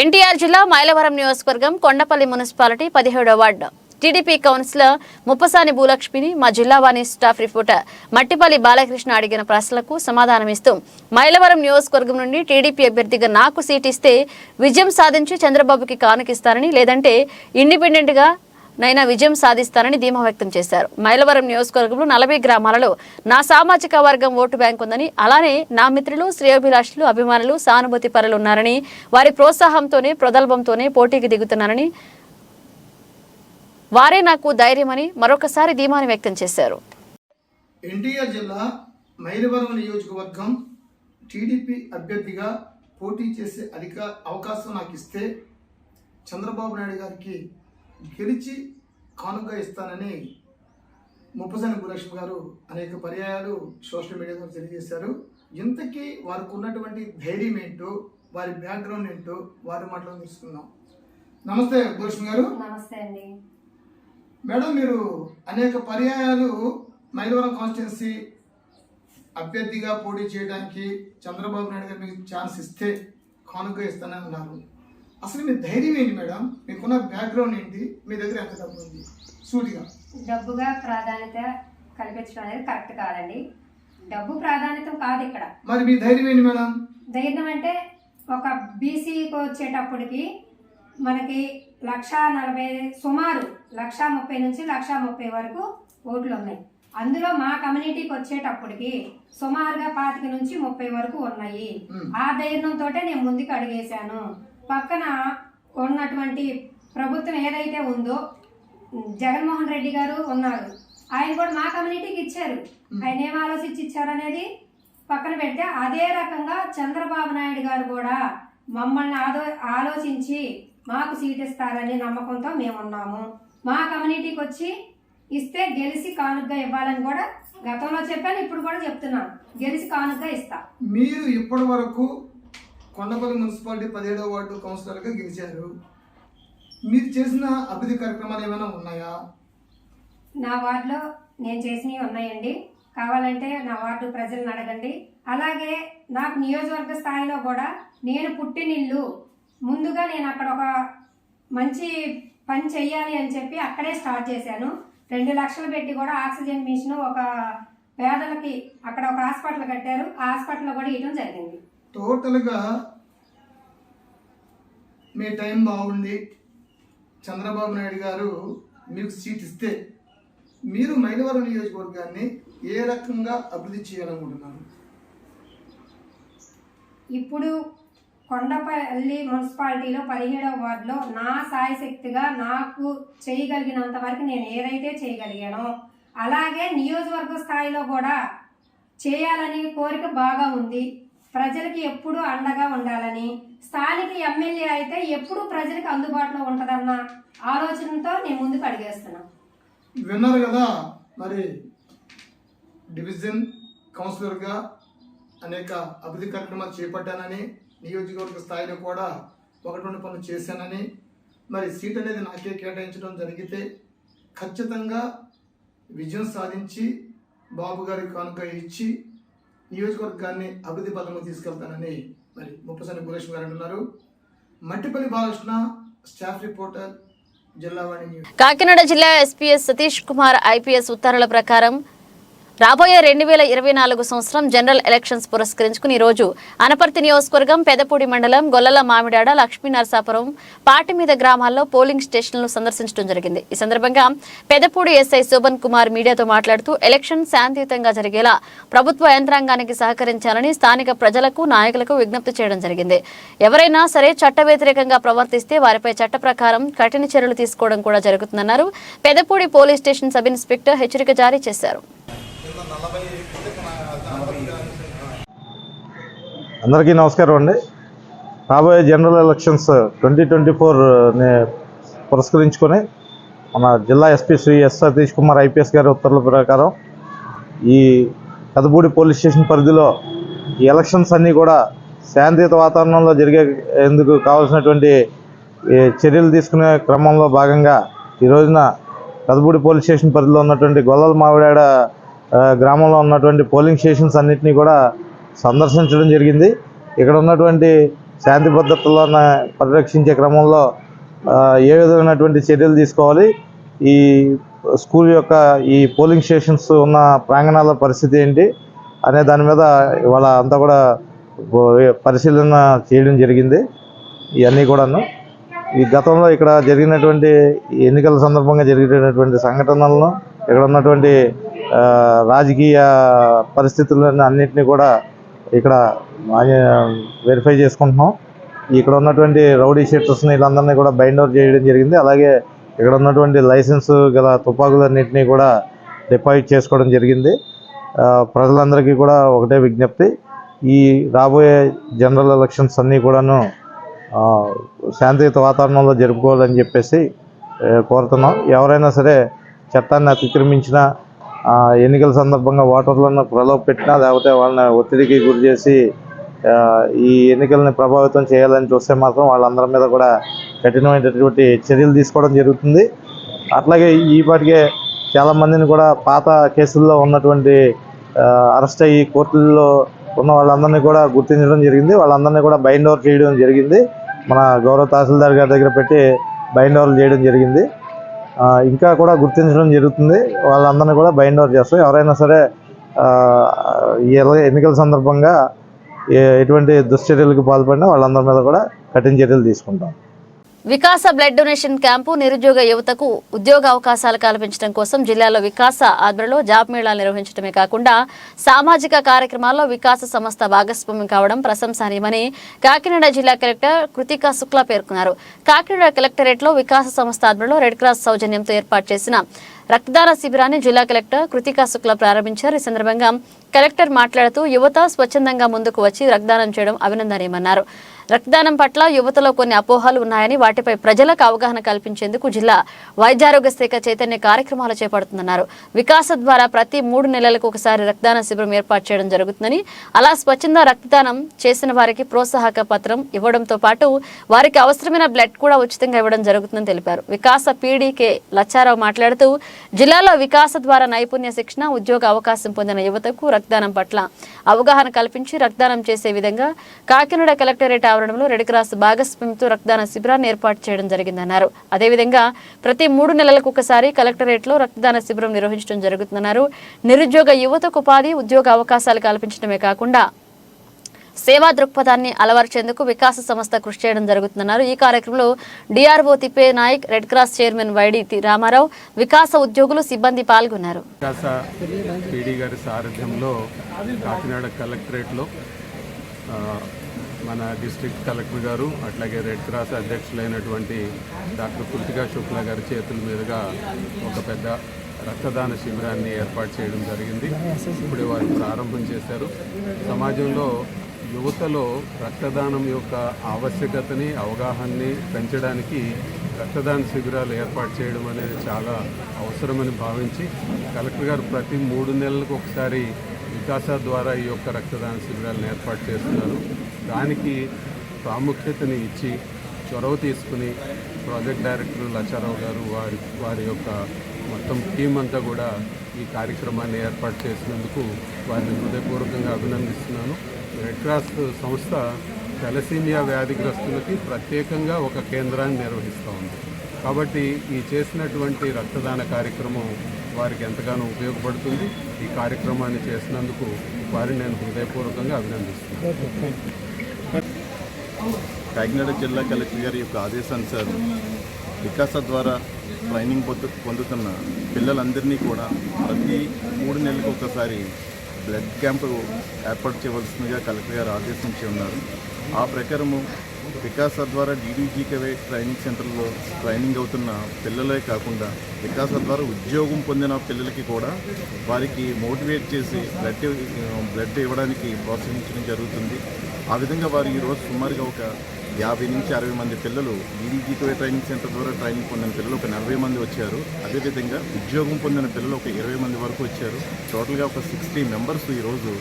ఎన్టీఆర్ జిల్లా మైలవరం నియోజకవర్గం కొండపల్లి మున్సిపాలిటీ 17వ వార్డు టీడీపీ కౌన్సిలర్ ముప్పసాని భూలక్ష్మిని మా జిల్లావాణి స్టాఫ్ రిపోర్టర్ మట్టిపల్లి బాలకృష్ణ అడిగిన ప్రశ్నలకు సమాధానమిస్తూ మైలవరం నియోజకవర్గం నుండి టీడీపీ అభ్యర్థిగా నాకు సీట్ ఇస్తే విజయం సాధించి చంద్రబాబుకి కానుకిస్తానని, లేదంటే ఇండిపెండెంట్ గా నైనా విజయం సాధిస్తానని ధీమా వ్యక్తం చేశారు. మైలవరం నియోజకవర్గంలో 40 గ్రామాలలో నా సామాజిక వర్గం ఓటు బ్యాంక్ ఉందని, అలానే నా మిత్రులు, శ్రేయోభిలాషులు, అభిమానులు, సానుభూతి పరులు ఉన్నారని, వారి ప్రోత్సాహంతోనే ప్రగల్భంతోనే పోటీకి దిగుతున్నానని, వారే నాకు ధైర్యమని మరొకసారి ధీమాని వ్యక్తం చేశారు. ఎన్టీఆర్ జిల్లా మైలవరం నియోజకవర్గం టీడీపీ అభ్యర్థిగా పోటీ చేసే అవకాశం నాకు ఇస్తే చంద్రబాబు నాయుడు గారికి గెలిచి కానుక ఇస్తానని ముప్పసాని భూలక్ష్మి గారు అనేక పర్యాయాలు సోషల్ మీడియా ద్వారా తెలియజేశారు. ఇంతకీ వారికి ఉన్నటువంటి ధైర్యం ఏంటో, వారి బ్యాక్గ్రౌండ్ ఏంటో వారి మాటలో తెలుసుకుందాం. నమస్తే భూలక్ష్మి గారు. నమస్తే అండి. మేడం, మీరు అనేక పర్యాయాలు మైలవరం కాన్స్టిట్యున్సీ అభ్యర్థిగా పోటీ చేయడానికి చంద్రబాబు నాయుడు గారు మీకు ఛాన్స్ ఇస్తే కానుక ఇస్తానని అన్నారు. అసలు మీ ధైర్యం ఏంటి మేడం? మీకున్న బ్యాక్గ్రౌండ్ ఏంటి? మీ దగ్గర ఎంత డబ్బు ఉంది? సూటిగా. డబ్బుగా ప్రాధాన్యత కల్పించడం అనేది కరెక్ట్ కాదండి. డబ్బు ప్రాధాన్యత కాదు ఇక్కడ. మరి మీ ధైర్యం ఏంటి మేడం? ధైర్యం అంటే ఒక బీసీకి వచ్చేటప్పటికి మనకి 1,40,000 సుమారు 1,30,000 నుంచి 1,30,000 వరకు ఓట్లు ఉన్నాయి. అందులో మా కమ్యూనిటీకి వచ్చేటప్పటికి సుమారుగా 25 నుంచి 30 వరకు ఉన్నాయి. ఆ ధైర్యంతో నేను ముందుకు అడిగేశాను. పక్కన ఉన్నటువంటి ప్రభుత్వం ఏదైతే ఉందో జగన్మోహన్ రెడ్డి గారు ఉన్నారు, ఆయన కూడా మా కమ్యూనిటీకి ఇచ్చారు. ఆయన ఏం ఆలోచించి ఇచ్చారు అనేది పక్కన పెడితే, అదే రకంగా చంద్రబాబు నాయుడు గారు కూడా మమ్మల్ని ఆలోచించి మాకు సీట్ ఇస్తారని నమ్మకంతో మేమున్నాము. మా కమ్యూనిటీకి వచ్చి ఇస్తే గెలిచి కానుకగా ఇవ్వాలని కూడా గతంలో చెప్పాను, ఇప్పుడు కూడా చెప్తున్నాను, గెలిచి కానుకగా ఇస్తా. మీరు ఇప్పటి వరకు కొండపల్లి మున్సిపాలిటీ 17వ వార్డు కౌన్సిలర్గా గెలిచారు. మీరు చేసిన అభివృద్ధి కార్యక్రమాలు ఏమైనా ఉన్నాయా? నా వార్డులో నేను చేసినవి ఉన్నాయండి. కావాలంటే నా వార్డు ప్రజలను అడగండి. అలాగే నాకు నియోజకవర్గ స్థాయిలో కూడా నేను పుట్టినిల్లు ముందుగా నేను అక్కడ ఒక మంచి పని చెయ్యాలి అని చెప్పి అక్కడే స్టార్ట్ చేశాను. 2 లక్షలు పెట్టి కూడా ఆక్సిజన్ మిషన్ ఒక పేదలకి అక్కడ ఒక హాస్పిటల్ కట్టారు. ఆ హాస్పిటల్లో కూడా ఇవ్వడం జరిగింది. టోటల్గా మీ టైం బాగుంది, చంద్రబాబు నాయుడు గారు మీకు సీట్ ఇస్తే మీరు మైలవరం నియోజకవర్గాన్ని ఏ రకంగా అభివృద్ధి చేయాలనుకుంటున్నారు? ఇప్పుడు కొండపల్లి మున్సిపాలిటీలో 17వ వార్డులో నా సాయశక్తిగా నాకు చేయగలిగినంత వరకు నేను ఏదైతే చేయగలిగానో అలాగే నియోజకవర్గ స్థాయిలో కూడా చేయాలని కోరిక బాగా ఉంది. ప్రజలకి ఎప్పుడూ అండగా ఉండాలని, స్థానిక ఎమ్మెల్యే అయితే ఎప్పుడూ ప్రజలకు అందుబాటులో ఉంటుందన్న ఆలోచనతో నేను ముందుకు అడిగేస్తున్నాను. విన్నారు కదా, మరి డివిజన్ కౌన్సిలర్గా అనేక అభివృద్ధి కార్యక్రమాలు చేపట్టానని, నియోజకవర్గ స్థాయిలో కూడా 1-2 పనులు చేశానని, మరి సీట్ అనేది నాకే కేటాయించడం జరిగితే ఖచ్చితంగా విజయం సాధించి బాబు గారికి కానుక ఇచ్చి నియోజకవర్గాన్ని అభివృద్ధి పథంలో తీసుకెళ్తానని మరి ముప్పసాని భూలక్ష్మి గారు అంటున్నారు. Mattipalli Balakrishna, staff reporter, Jillavani news. Kakinada జిల్లా ఎస్పీఎస్ సతీష్ కుమార్ ఐపీఎస్ ఉత్తర్వుల ప్రకారం రాబోయే 2024 సంవత్సరం జనరల్ ఎలక్షన్స్ పురస్కరించుకుని ఈ రోజు అనపర్తి నియోజకవర్గం పెదపూడి మండలం గొల్లల మామిడాడ లక్ష్మీ నరసాపురం పాటిమీద గ్రామాల్లో పోలింగ్ స్టేషన్లను సందర్శించడం జరిగింది. ఈ సందర్భంగా పెదపూడి ఎస్ఐ శోభన్ కుమార్ మీడియాతో మాట్లాడుతూ ఎలక్షన్ శాంతియుతంగా జరిగేలా ప్రభుత్వ యంత్రాంగానికి సహకరించాలని స్థానిక ప్రజలకు నాయకులకు విజ్ఞప్తి చేయడం జరిగింది. ఎవరైనా సరే చట్ట వ్యతిరేకంగా ప్రవర్తిస్తే వారిపై చట్ట ప్రకారం కఠిన చర్యలు తీసుకోవడం కూడా జరుగుతుందన్నారు. Pedapudi police station sub inspector హెచ్చరిక జారీ చేశారు. అందరికీ నమస్కారం అండి. రాబోయే జనరల్ ఎలక్షన్స్ 2024ని పురస్కరించుకొని మన జిల్లా SP Shri S Satish Kumar IPS గారి ఉత్తర్వుల ప్రకారం ఈ పెదపూడి పోలీస్ స్టేషన్ పరిధిలో ఈ ఎలక్షన్స్ అన్నీ కూడా శాంతియుత వాతావరణంలో జరిగేందుకు కావాల్సినటువంటి చర్యలు తీసుకునే క్రమంలో భాగంగా ఈ రోజున పెదపూడి పోలీస్ స్టేషన్ పరిధిలో ఉన్నటువంటి గొల్లల మామిడాడ గ్రామంలో ఉన్నటువంటి పోలింగ్ స్టేషన్స్ అన్నింటినీ కూడా సందర్శించడం జరిగింది. ఇక్కడ ఉన్నటువంటి శాంతి భద్రతలను పరిరక్షించే క్రమంలో ఏ విధమైనటువంటి చర్యలు తీసుకోవాలి, ఈ స్కూల్ యొక్క ఈ పోలింగ్ స్టేషన్స్ ఉన్న ప్రాంగణాల పరిస్థితి ఏంటి అనే దాని మీద ఇవాళ అంతా కూడా పరిశీలన చేయడం జరిగింది. ఇవన్నీ కూడాను ఈ గతంలో ఇక్కడ జరిగినటువంటి ఎన్నికల సందర్భంగా జరిగినటువంటి సంఘటనలను, ఇక్కడ ఉన్నటువంటి రాజకీయ పరిస్థితులను అన్నింటినీ కూడా ఇక్కడ వెరిఫై చేసుకుంటున్నాం. ఇక్కడ ఉన్నటువంటి రౌడీ షీటర్స్ని వీళ్ళందరినీ కూడా బైండ్ అవుట్ చేయడం జరిగింది. అలాగే ఇక్కడ ఉన్నటువంటి లైసెన్సు గల తుపాకులన్నింటినీ కూడా డిపాజిట్ చేసుకోవడం జరిగింది. ప్రజలందరికీ కూడా ఒకటే విజ్ఞప్తి, ఈ రాబోయే జనరల్ ఎలక్షన్స్ అన్నీ కూడాను శాంతియుత వాతావరణంలో జరుపుకోవాలని చెప్పేసి కోరుతున్నాం. ఎవరైనా సరే చట్టాన్ని అతిక్రమించిన ఎన్నికల సందర్భంగా ఓటర్లను ప్రలోభ పెట్టినా లేకపోతే వాళ్ళని ఒత్తిడికి గురి చేసి ఈ ఎన్నికల్ని ప్రభావితం చేయాలని చూస్తే మాత్రం వాళ్ళందరి మీద కూడా కఠినమైనటువంటి చర్యలు తీసుకోవడం జరుగుతుంది. అట్లాగే ఈ పాటికే చాలామందిని కూడా పాత కేసుల్లో ఉన్నటువంటి అరెస్ట్ అయ్యి కోర్టుల్లో ఉన్న వాళ్ళందరినీ కూడా గుర్తించడం జరిగింది. వాళ్ళందరినీ కూడా బైండ్ ఓవర్ చేయడం జరిగింది. మన గౌరవ తహసీల్దార్ గారి దగ్గర పెట్టి బైండ్ ఓవర్ చేయడం జరిగింది. ఇంకా కూడా గుర్తించడం జరుగుతుంది. వాళ్ళందరినీ కూడా బైండ్ ఓవర్ చేస్తాం. ఎవరైనా సరే ఎన్నికల సందర్భంగా ఎటువంటి దుశ్చర్యలకు పాల్పడినా వాళ్ళందరి మీద కూడా కఠిన చర్యలు తీసుకుంటాం. వికాస బ్లడ్ డొనేషన్ క్యాంపు నిరుద్యోగ యువతకు ఉద్యోగ అవకాశాలు కల్పించడం కోసం జిల్లాలో వికాస ఆధ్వర్యంలో జాబ్ మేళాలు నిర్వహించడమే కాకుండా సామాజిక కార్యక్రమాల్లో వికాస సంస్థ భాగస్వామ్యం కావడం ప్రశంసనీయమని కాకినాడ జిల్లా కలెక్టర్ కృతికా శుక్లా పేర్కొన్నారు. కాకినాడ కలెక్టరేట్లో వికాస సంస్థ ఆధ్వర్యంలో రెడ్ క్రాస్ సౌజన్యంతో ఏర్పాటు చేసిన రక్తదాన శిబిరాన్ని జిల్లా కలెక్టర్ కృతికా శుక్లా ప్రారంభించారు. ఈ సందర్భంగా కలెక్టర్ మాట్లాడుతూ యువత స్వచ్ఛందంగా ముందుకు వచ్చి రక్తదానం చేయడం అభినందనీయమన్నారు. రక్తదానం పట్ల యువతలో కొన్ని అపోహలు ఉన్నాయని వాటిపై ప్రజలకు అవగాహన కల్పించేందుకు జిల్లా వైద్యారోగ్య శాఖ చైతన్య కార్యక్రమాలు చేపడుతుందన్నారు. వికాస ద్వారా ప్రతి 3 నెలలకు ఒకసారి రక్తదాన శిబిరం ఏర్పాటు చేయడం జరుగుతుందని, అలా స్వచ్ఛంద రక్తదానం చేసిన వారికి ప్రోత్సాహక పత్రం ఇవ్వడంతో పాటు వారికి అవసరమైన బ్లడ్ కూడా ఉచితంగా ఇవ్వడం జరుగుతుందని తెలిపారు. వికాస పీడీకే లచ్చారావు మాట్లాడుతూ జిల్లాలో వికాస ద్వారా నైపుణ్య శిక్షణ, ఉద్యోగ అవకాశం పొందిన యువతకు రక్తదానం పట్ల అవగాహన కల్పించి రక్తదానం చేసే విధంగా కాకినాడ కలెక్టరేట్ ఆవరణంలో రెడ్ క్రాస్ భాగస్వామ్యంతో రక్తదాన శిబిరాన్ని ఏర్పాటు చేయడం జరిగిందన్నారు. అదేవిధంగా ప్రతి 3 నెలలకు ఒకసారి కలెక్టరేట్లో రక్తదాన శిబిరం నిర్వహించడం జరుగుతుందన్నారు. నిరుద్యోగ యువతకు ఉపాధి, ఉద్యోగ అవకాశాలు కల్పించడమే కాకుండా సేవా దృక్పథాన్ని అలవర్చేందుకు వికాస సంస్థ కృషి చేయడం జరుగుతుందన్నారు. ఈ కార్యక్రమంలో DRO Tippe Nayak, red cross chairman YD Ramarao, Vikasa ఉద్యోగులు, సిబ్బంది పాల్గొన్నారు. వికాస పీడీ గారి సారథ్యంలో కాకినాడ కలెక్టరేట్లో మన డిస్ట్రిక్ట్ కలెక్టర్ గారు అట్లాగే రెడ్ క్రాస్ అధ్యక్షులైనటువంటి డాక్టర్ కృతికా శుక్లా గారి చేతుల మీదుగా ఒక పెద్ద రక్తదాన శిబిరాన్ని ఏర్పాటు చేయడం జరిగింది. ఇప్పుడే వారు ప్రారంభం చేశారు. సమాజంలో యువతలో రక్తదానం యొక్క ఆవశ్యకతని, అవగాహనని పెంచడానికి రక్తదాన శిబిరాలు ఏర్పాటు చేయడం అనేది చాలా అవసరమని భావించి కలెక్టర్ గారు ప్రతి 3 నెలలకు ఒకసారి వికాస ద్వారా ఈ యొక్క రక్తదాన శిబిరాలను ఏర్పాటు చేస్తున్నారు. దానికి ప్రాముఖ్యతని ఇచ్చి చొరవ తీసుకుని ప్రాజెక్ట్ డైరెక్టర్ లచ్చారావు గారు వారి యొక్క మొత్తం టీం అంతా కూడా ఈ కార్యక్రమాన్ని ఏర్పాటు చేసినందుకు వారిని హృదయపూర్వకంగా అభినందిస్తున్నాను. రెడ్ క్రాస్ సంస్థ తలసీమియా వ్యాధిగ్రస్తులకి ప్రత్యేకంగా ఒక కేంద్రాన్ని నిర్వహిస్తూ ఉంది. కాబట్టి ఈ చేసినటువంటి రక్తదాన కార్యక్రమం వారికి ఎంతగానో ఉపయోగపడుతుంది. ఈ కార్యక్రమాన్ని చేసినందుకు వారిని నేను హృదయపూర్వకంగా అభినందిస్తున్నాను. కాకినాడ జిల్లా కలెక్టర్ గారి యొక్క ఆదేశానుసారం వికాస ద్వారా ట్రైనింగ్ పొందుతున్న పిల్లలందరినీ కూడా ప్రతి 3 నెలలకు ఒకసారి బ్లడ్ క్యాంపు ఏర్పాటు చేయవలసిందిగా కలెక్టర్ గారు ఆదేశించి ఉన్నారు. ఆ ప్రకారము వికాస ద్వారా డీడీజీకేవై ట్రైనింగ్ సెంటర్లో ట్రైనింగ్ అవుతున్న పిల్లలే కాకుండా వికాస ద్వారా ఉద్యోగం పొందిన పిల్లలకి కూడా వారికి మోటివేట్ చేసి బ్లడ్ ఇవ్వడానికి ప్రోత్సహించడం జరుగుతుంది. ఆ విధంగా వారు ఈరోజు సుమారుగా ఒక 50 నుంచి 60 మంది పిల్లలు డీడీజీకేవై ట్రైనింగ్ సెంటర్ ద్వారా ట్రైనింగ్ పొందిన పిల్లలు ఒక 40 మంది వచ్చారు. అదేవిధంగా ఉద్యోగం పొందిన పిల్లలు ఒక 20 మంది వరకు వచ్చారు. టోటల్గా ఒక 60 మెంబర్స్ ఈరోజు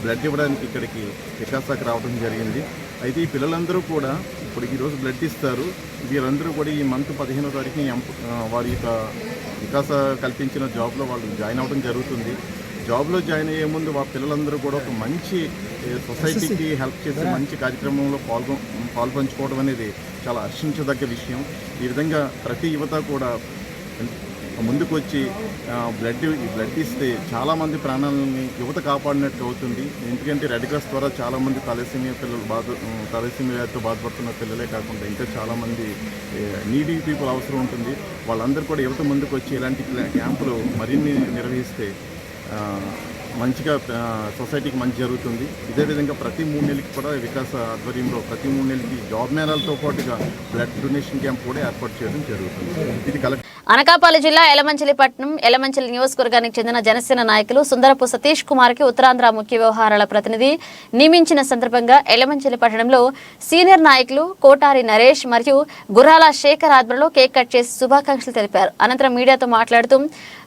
బ్లడ్ ఇవ్వడానికి ఇక్కడికి వికాసాకి రావడం జరిగింది. అయితే ఈ పిల్లలందరూ కూడా ఇప్పుడు ఈరోజు బ్లడ్ ఇస్తారు. వీరందరూ కూడా ఈ మంత్ 15వ తారీఖుని వారి యొక్క వికాస కల్పించిన జాబ్లో వాళ్ళు జాయిన్ అవ్వడం జరుగుతుంది. జాబ్లో జాయిన్ అయ్యే ముందు ఆ పిల్లలందరూ కూడా ఒక మంచి సొసైటీకి హెల్ప్ చేసే మంచి కార్యక్రమంలో పాల్పంచుకోవడం అనేది చాలా హర్షించదగ్గ విషయం. ఈ విధంగా ప్రతి యువత కూడా ముందుకు వచ్చి బ్లడ్ ఇస్తే చాలామంది ప్రాణాలని యువత కాపాడినట్టు అవుతుంది. ఎందుకంటే రెడ్ క్రాస్ ద్వారా చాలామంది తలసేమియాతో బాధపడుతున్న పిల్లలే కాకుండా ఇంకా చాలామంది నీడీ పీపుల్ అవసరం ఉంటుంది. వాళ్ళందరూ కూడా యువత ముందుకు వచ్చి ఇలాంటి క్యాంపులు మరిన్ని నిర్వహిస్తే మంచిగా సొసైటీకి మంచి జరుగుతుంది. ఇదే విధంగా ప్రతి 3 నెలలకి కూడా వికాస ఆధ్వర్యంలో ప్రతి 3 నెలలకి జాబ్ మేళాలతో పాటుగా బ్లడ్ డొనేషన్ క్యాంప్ కూడా ఏర్పాటు చేయడం జరుగుతుంది. ఇది అనకాపల్లి జిల్లా ఎలమంచిలి నియోజకవర్గానికి చెందిన జనసేన నాయకులు సుందరపు సతీష్ కుమార్ కి ఉత్తరాంధ్ర ముఖ్య వ్యవహారాల ప్రతినిధి నియమించిన సందర్భంగా ఎలమంచిలి పట్టణంలో సీనియర్ నాయకులు కోటారి నరేష్ మరియు గుర్రాల శేఖర్ ఆధ్వర్యంలో కేక్ కట్ చేసి శుభాకాంక్షలు తెలిపారు. అనంతరం మీడియాతో మాట్లాడుతూ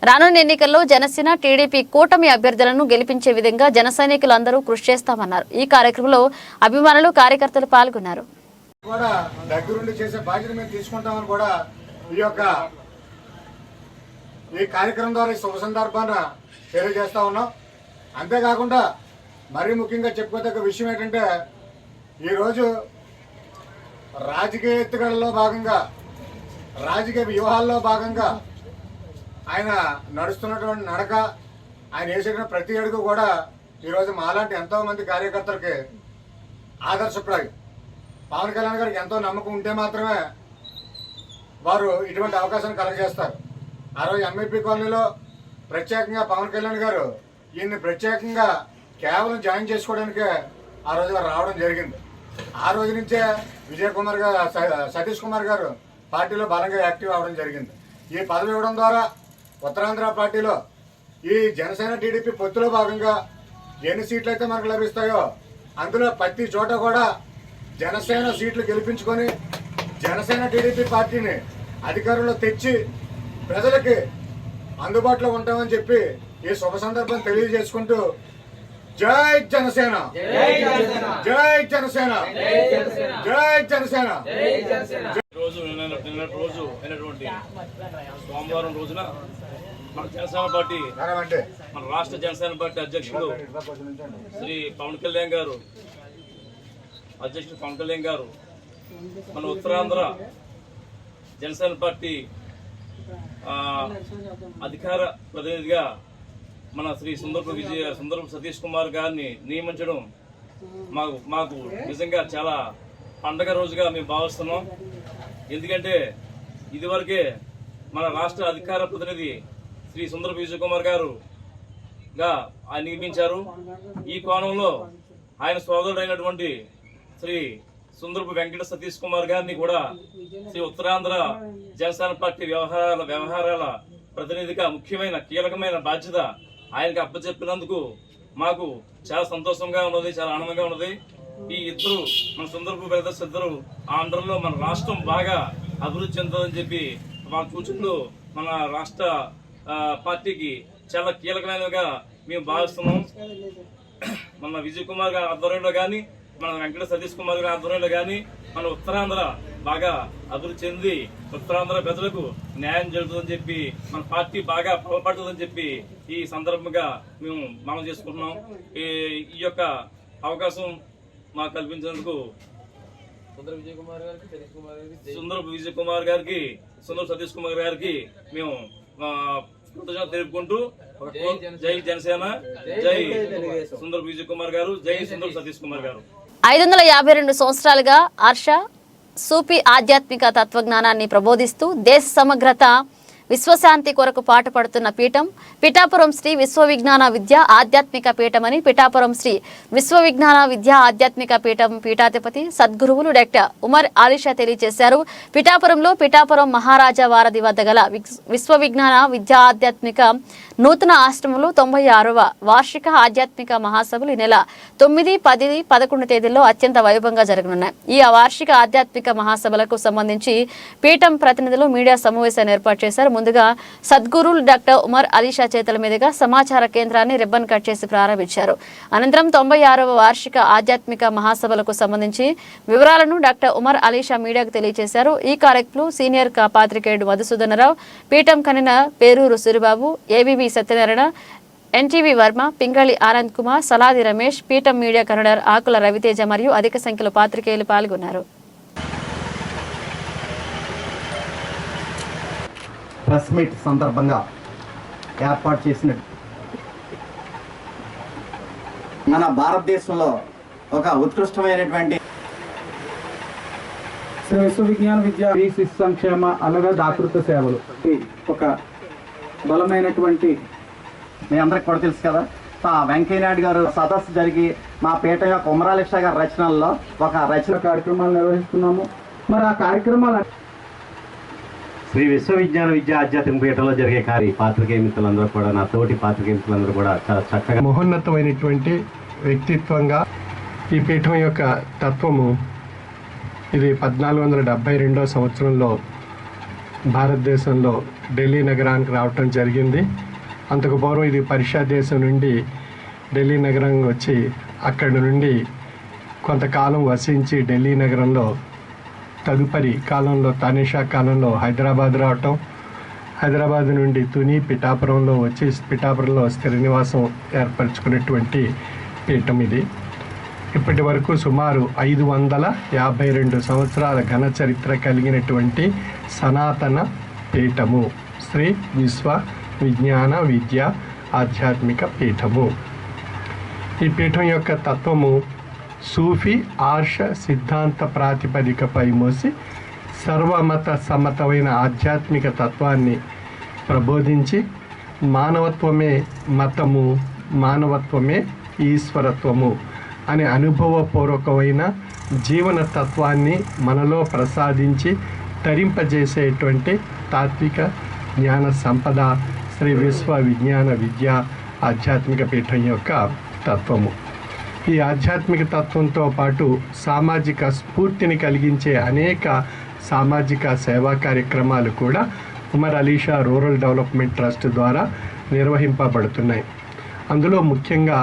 రానున్న ఎన్నికల్లో జనసేన టీడీపీ కూటమి అభ్యర్థులను గెలిపించే విధంగా జన సైనికులు అందరూ కృషి చేస్తామన్నారు. ఈ కార్యక్రమంలో అభిమానులు కార్యకర్తలు పాల్గొన్నారు. ఈ కార్యక్రమం ద్వారా ఈ శుభ సందర్భాన తెలియజేస్తా ఉన్నాం. అంతేకాకుండా మరీ ముఖ్యంగా చెప్పుకోదగ్గ విషయం ఏంటంటే ఈరోజు రాజకీయ ఎత్తుగడలో భాగంగా రాజకీయ వ్యూహాల్లో భాగంగా ఆయన నడుస్తున్నటువంటి నడక, ఆయన వేసిన ప్రతి అడుగు కూడా ఈరోజు మాలాంటి ఎంతోమంది కార్యకర్తలకి ఆదర్శప్రాయం. పవన్ కళ్యాణ్ గారికి ఎంతో నమ్మకం ఉంటే మాత్రమే వారు ఇటువంటి అవకాశాన్ని కలగజేస్తారు. ఆ రోజు ఎంఈపీ కాలనీలో ప్రత్యేకంగా పవన్ కళ్యాణ్ గారు ఈయన్ని ప్రత్యేకంగా కేవలం జాయిన్ చేసుకోవడానికే ఆ రోజు రావడం జరిగింది. ఆ రోజు నుంచే సతీష్ కుమార్ గారు పార్టీలో బలంగా యాక్టివ్ అవ్వడం జరిగింది. ఈ పదవి ఇవ్వడం ద్వారా ఉత్తరాంధ్ర పార్టీలో ఈ జనసేన టీడీపీ పొత్తులో భాగంగా ఎన్ని సీట్లు అయితే మనకు లభిస్తాయో అందులో ప్రతి చోట కూడా జనసేన సీట్లు గెలిపించుకొని జనసేన టీడీపీ పార్టీని అధికారంలో తెచ్చి ప్రజలకి అందుబాటులో ఉంటామని చెప్పి ఈ శుభ సందర్భం తెలియజేసుకుంటూ జై జనసేన, జై జనసేన, జై జనసేన. నిన్నటి రోజు అయినటువంటి సోమవారం రోజున మన జనసేన పార్టీ మన రాష్ట్ర జనసేన పార్టీ అధ్యక్షుడు శ్రీ పవన్ కళ్యాణ్ గారు మన ఉత్తరాంధ్ర జనసేన పార్టీ అధికార ప్రతినిధిగా మన శ్రీ సుందరపు సతీష్ కుమార్ గారిని నియమించడం మాకు నిజంగా చాలా పండగ రోజుగా మేము భావిస్తున్నాం. ఎందుకంటే ఇదివరకే మన రాష్ట్ర అధికార ప్రతినిధి శ్రీ సుందరపు విజయ్ కుమార్ గారుగా ఆయన నియమించారు. ఈ కోణంలో ఆయన సోదరుడైనటువంటి శ్రీ సుందరపు వెంకట సతీష్ కుమార్ గారిని కూడా శ్రీ ఉత్తరాంధ్ర జనసేన పార్టీ వ్యవహారాల ప్రతినిధిగా ముఖ్యమైన కీలకమైన బాధ్యత ఆయనకి అప్పచెప్పినందుకు మాకు చాలా సంతోషంగా ఉన్నది, చాలా ఆనందంగా ఉన్నది. ఈ ఇద్దరు మన సుందరపు బ్రదర్స్ ఇద్దరు ఆ అండర్లో మన రాష్ట్రం బాగా అభివృద్ధి చెందుతుందని చెప్పి మా సూచనలు మన రాష్ట్ర పార్టీకి చాలా కీలకమైనవిగా మేము భావిస్తున్నాం. మన విజయ్ కుమార్ గారి ఆధ్వర్యంలో కానీ మన వెంకట సతీష్ కుమార్ గారి ఆధ్వర్యంలో కానీ మన ఉత్తరాంధ్ర బాగా అభివృద్ధి చెంది ఉత్తరాంధ్ర ప్రజలకు న్యాయం జరుగుతుందని చెప్పి మన పార్టీ బాగా బలపడుతుందని చెప్పి ఈ సందర్భంగా మేము మనం చేసుకుంటున్నాం. ఈ యొక్క అవకాశం మాకు కల్పించినందుకు సుందరపు విజయ్ కుమార్ గారికి సుందరపు సతీష్ కుమార్ గారికి మేము కృతజ్ఞతలు తెలుపుకుంటూ జై జనసేన, జై సుందరపు విజయ్ కుమార్ గారు, జై సుందరపు సతీష్ కుమార్ గారు. 552 సంవత్సరాలుగా హర్ష సూఫీ ఆధ్యాత్మిక తత్వజ్ఞానాన్ని ప్రబోధిస్తూ దేశ సమగ్రత విశ్వశాంతి కొరకు పాటుపడుతున్న పీఠం పిఠాపురం శ్రీ విశ్వవిజ్ఞాన విద్యా ఆధ్యాత్మిక పీఠమని పిఠాపురం శ్రీ విశ్వవిజ్ఞాన విద్యా ఆధ్యాత్మిక పీఠం పీఠాధిపతి సద్గురువులు డాక్టర్ ఉమర్ ఆలిషా తెలియజేశారు. పిఠాపురంలో పిఠాపురం మహారాజా వారధి వద్ద గల విశ్వవిజ్ఞాన విద్యా ఆధ్యాత్మిక నూతన ఆశ్రమంలో 96వ వార్షిక ఆధ్యాత్మిక మహాసభలు ఈ నెల 9, 10, 11 తేదీల్లో అత్యంత వైభవంగా జరగనున్నాయి. ఈ వార్షిక ఆధ్యాత్మిక మహాసభలకు సంబంధించి పీఠం ప్రతినిధులు మీడియా సమావేశాన్ని ఏర్పాటు చేశారు. ముందుగా సద్గురువులు డాక్టర్ ఉమర్ అలీషా చేతుల మీదుగా సమాచార కేంద్రాన్ని రిబ్బన్ కట్ చేసి ప్రారంభించారు. అనంతరం 96వ వార్షిక ఆధ్యాత్మిక మహాసభలకు సంబంధించి వివరాలను డాక్టర్ ఉమర్ అలీషా మీడియాకు తెలియజేశారు. ఈ కార్యక్రమంలో సీనియర్ పాత్రికేయుడు మధుసూదనరావు, పీఠం కనిన పేరూరు సూరిబాబు, ఏబీబీ సత్యనారాయణ, ఎన్టీవీ వర్మ, పింగళి ఆనంద్ కుమార్, సలాది రమేష్, పీఠం మీడియా కన్వీనర్ ఆకుల రవితేజ మరియు అధిక సంఖ్యలో పాత్రికేయులు పాల్గొన్నారు. ప్రెస్ మీట్ సందర్భంగా ఏర్పాటు చేసిన మన భారతదేశంలో ఒక ఉత్కృష్టమైనటువంటి శ్రీ విశ్వవిజ్ఞాన విద్య శిశు సంక్షేమ అలాగే దాతృత్వ సేవలు ఒక బలమైనటువంటి మీ అందరికి కూడా తెలుసు కదా. వెంకయ్యనాయుడు గారు సదస్సు జరిగి మా పీఠ యొక్క ఉమరాలిషా గారి రచనల్లో ఒక రచన కార్యక్రమాలు నిర్వహిస్తున్నాము. మరి ఆ కార్యక్రమాలు శ్రీ విశ్వవిజ్ఞాన విద్య ఆధ్యాత్మిక పీఠంలో జరిగే పాత్రికేయ మిత్రులందరూ కూడా, నా తోటి పాత్రికేయ మిత్రులందరూ కూడా చాలా చక్కగా మహోన్నతమైనటువంటి వ్యక్తిత్వంగా ఈ పీఠం యొక్క తత్వము ఇది 1472వ సంవత్సరంలో భారతదేశంలో ఢిల్లీ నగరానికి రావటం జరిగింది. అంతకు పూర్వం ఇది పర్షియా దేశం నుండి ఢిల్లీ నగరానికి వచ్చి అక్కడి నుండి కొంతకాలం వసించి ఢిల్లీ నగరంలో తదుపరి కాలంలో తానిషా కాలంలో హైదరాబాద్ రావటం, హైదరాబాద్ నుండి తుని పిఠాపురంలో వచ్చి పిఠాపురంలో స్థిర నివాసం ఏర్పరచుకున్నటువంటి పీఠం ఇది. ఇప్పటి వరకు సుమారు 552 సంవత్సరాల ఘన చరిత్ర కలిగినటువంటి సనాతన పీఠము శ్రీ విశ్వ విజ్ఞాన విద్య ఆధ్యాత్మిక పీఠము. ఈ పీఠం యొక్క తత్వము సూఫీ ఆర్ష సిద్ధాంత ప్రాతిపదికపై మోసి సర్వమత సమ్మతమైన ఆధ్యాత్మిక తత్వాన్ని ప్రబోధించి మానవత్వమే మతము, మానవత్వమే ఈశ్వరత్వము అనే అనుభవపూర్వకమైన జీవన తత్వాన్ని మనలో ప్రసాదించి తరింపజేసేటువంటి తాత్విక జ్ఞాన సంపద శ్రీ విశ్వ విజ్ఞాన విద్య ఆధ్యాత్మిక పీఠం యొక్క తత్వము. ఈ ఆధ్యాత్మిక తత్వంతో పాటు సామాజిక స్ఫూర్తిని కలిగించే అనేక సామాజిక సేవా కార్యక్రమాలు కూడా Umar Alisha rural development trust ద్వారా నిర్వహింపబడుతున్నాయి. అందులో ముఖ్యంగా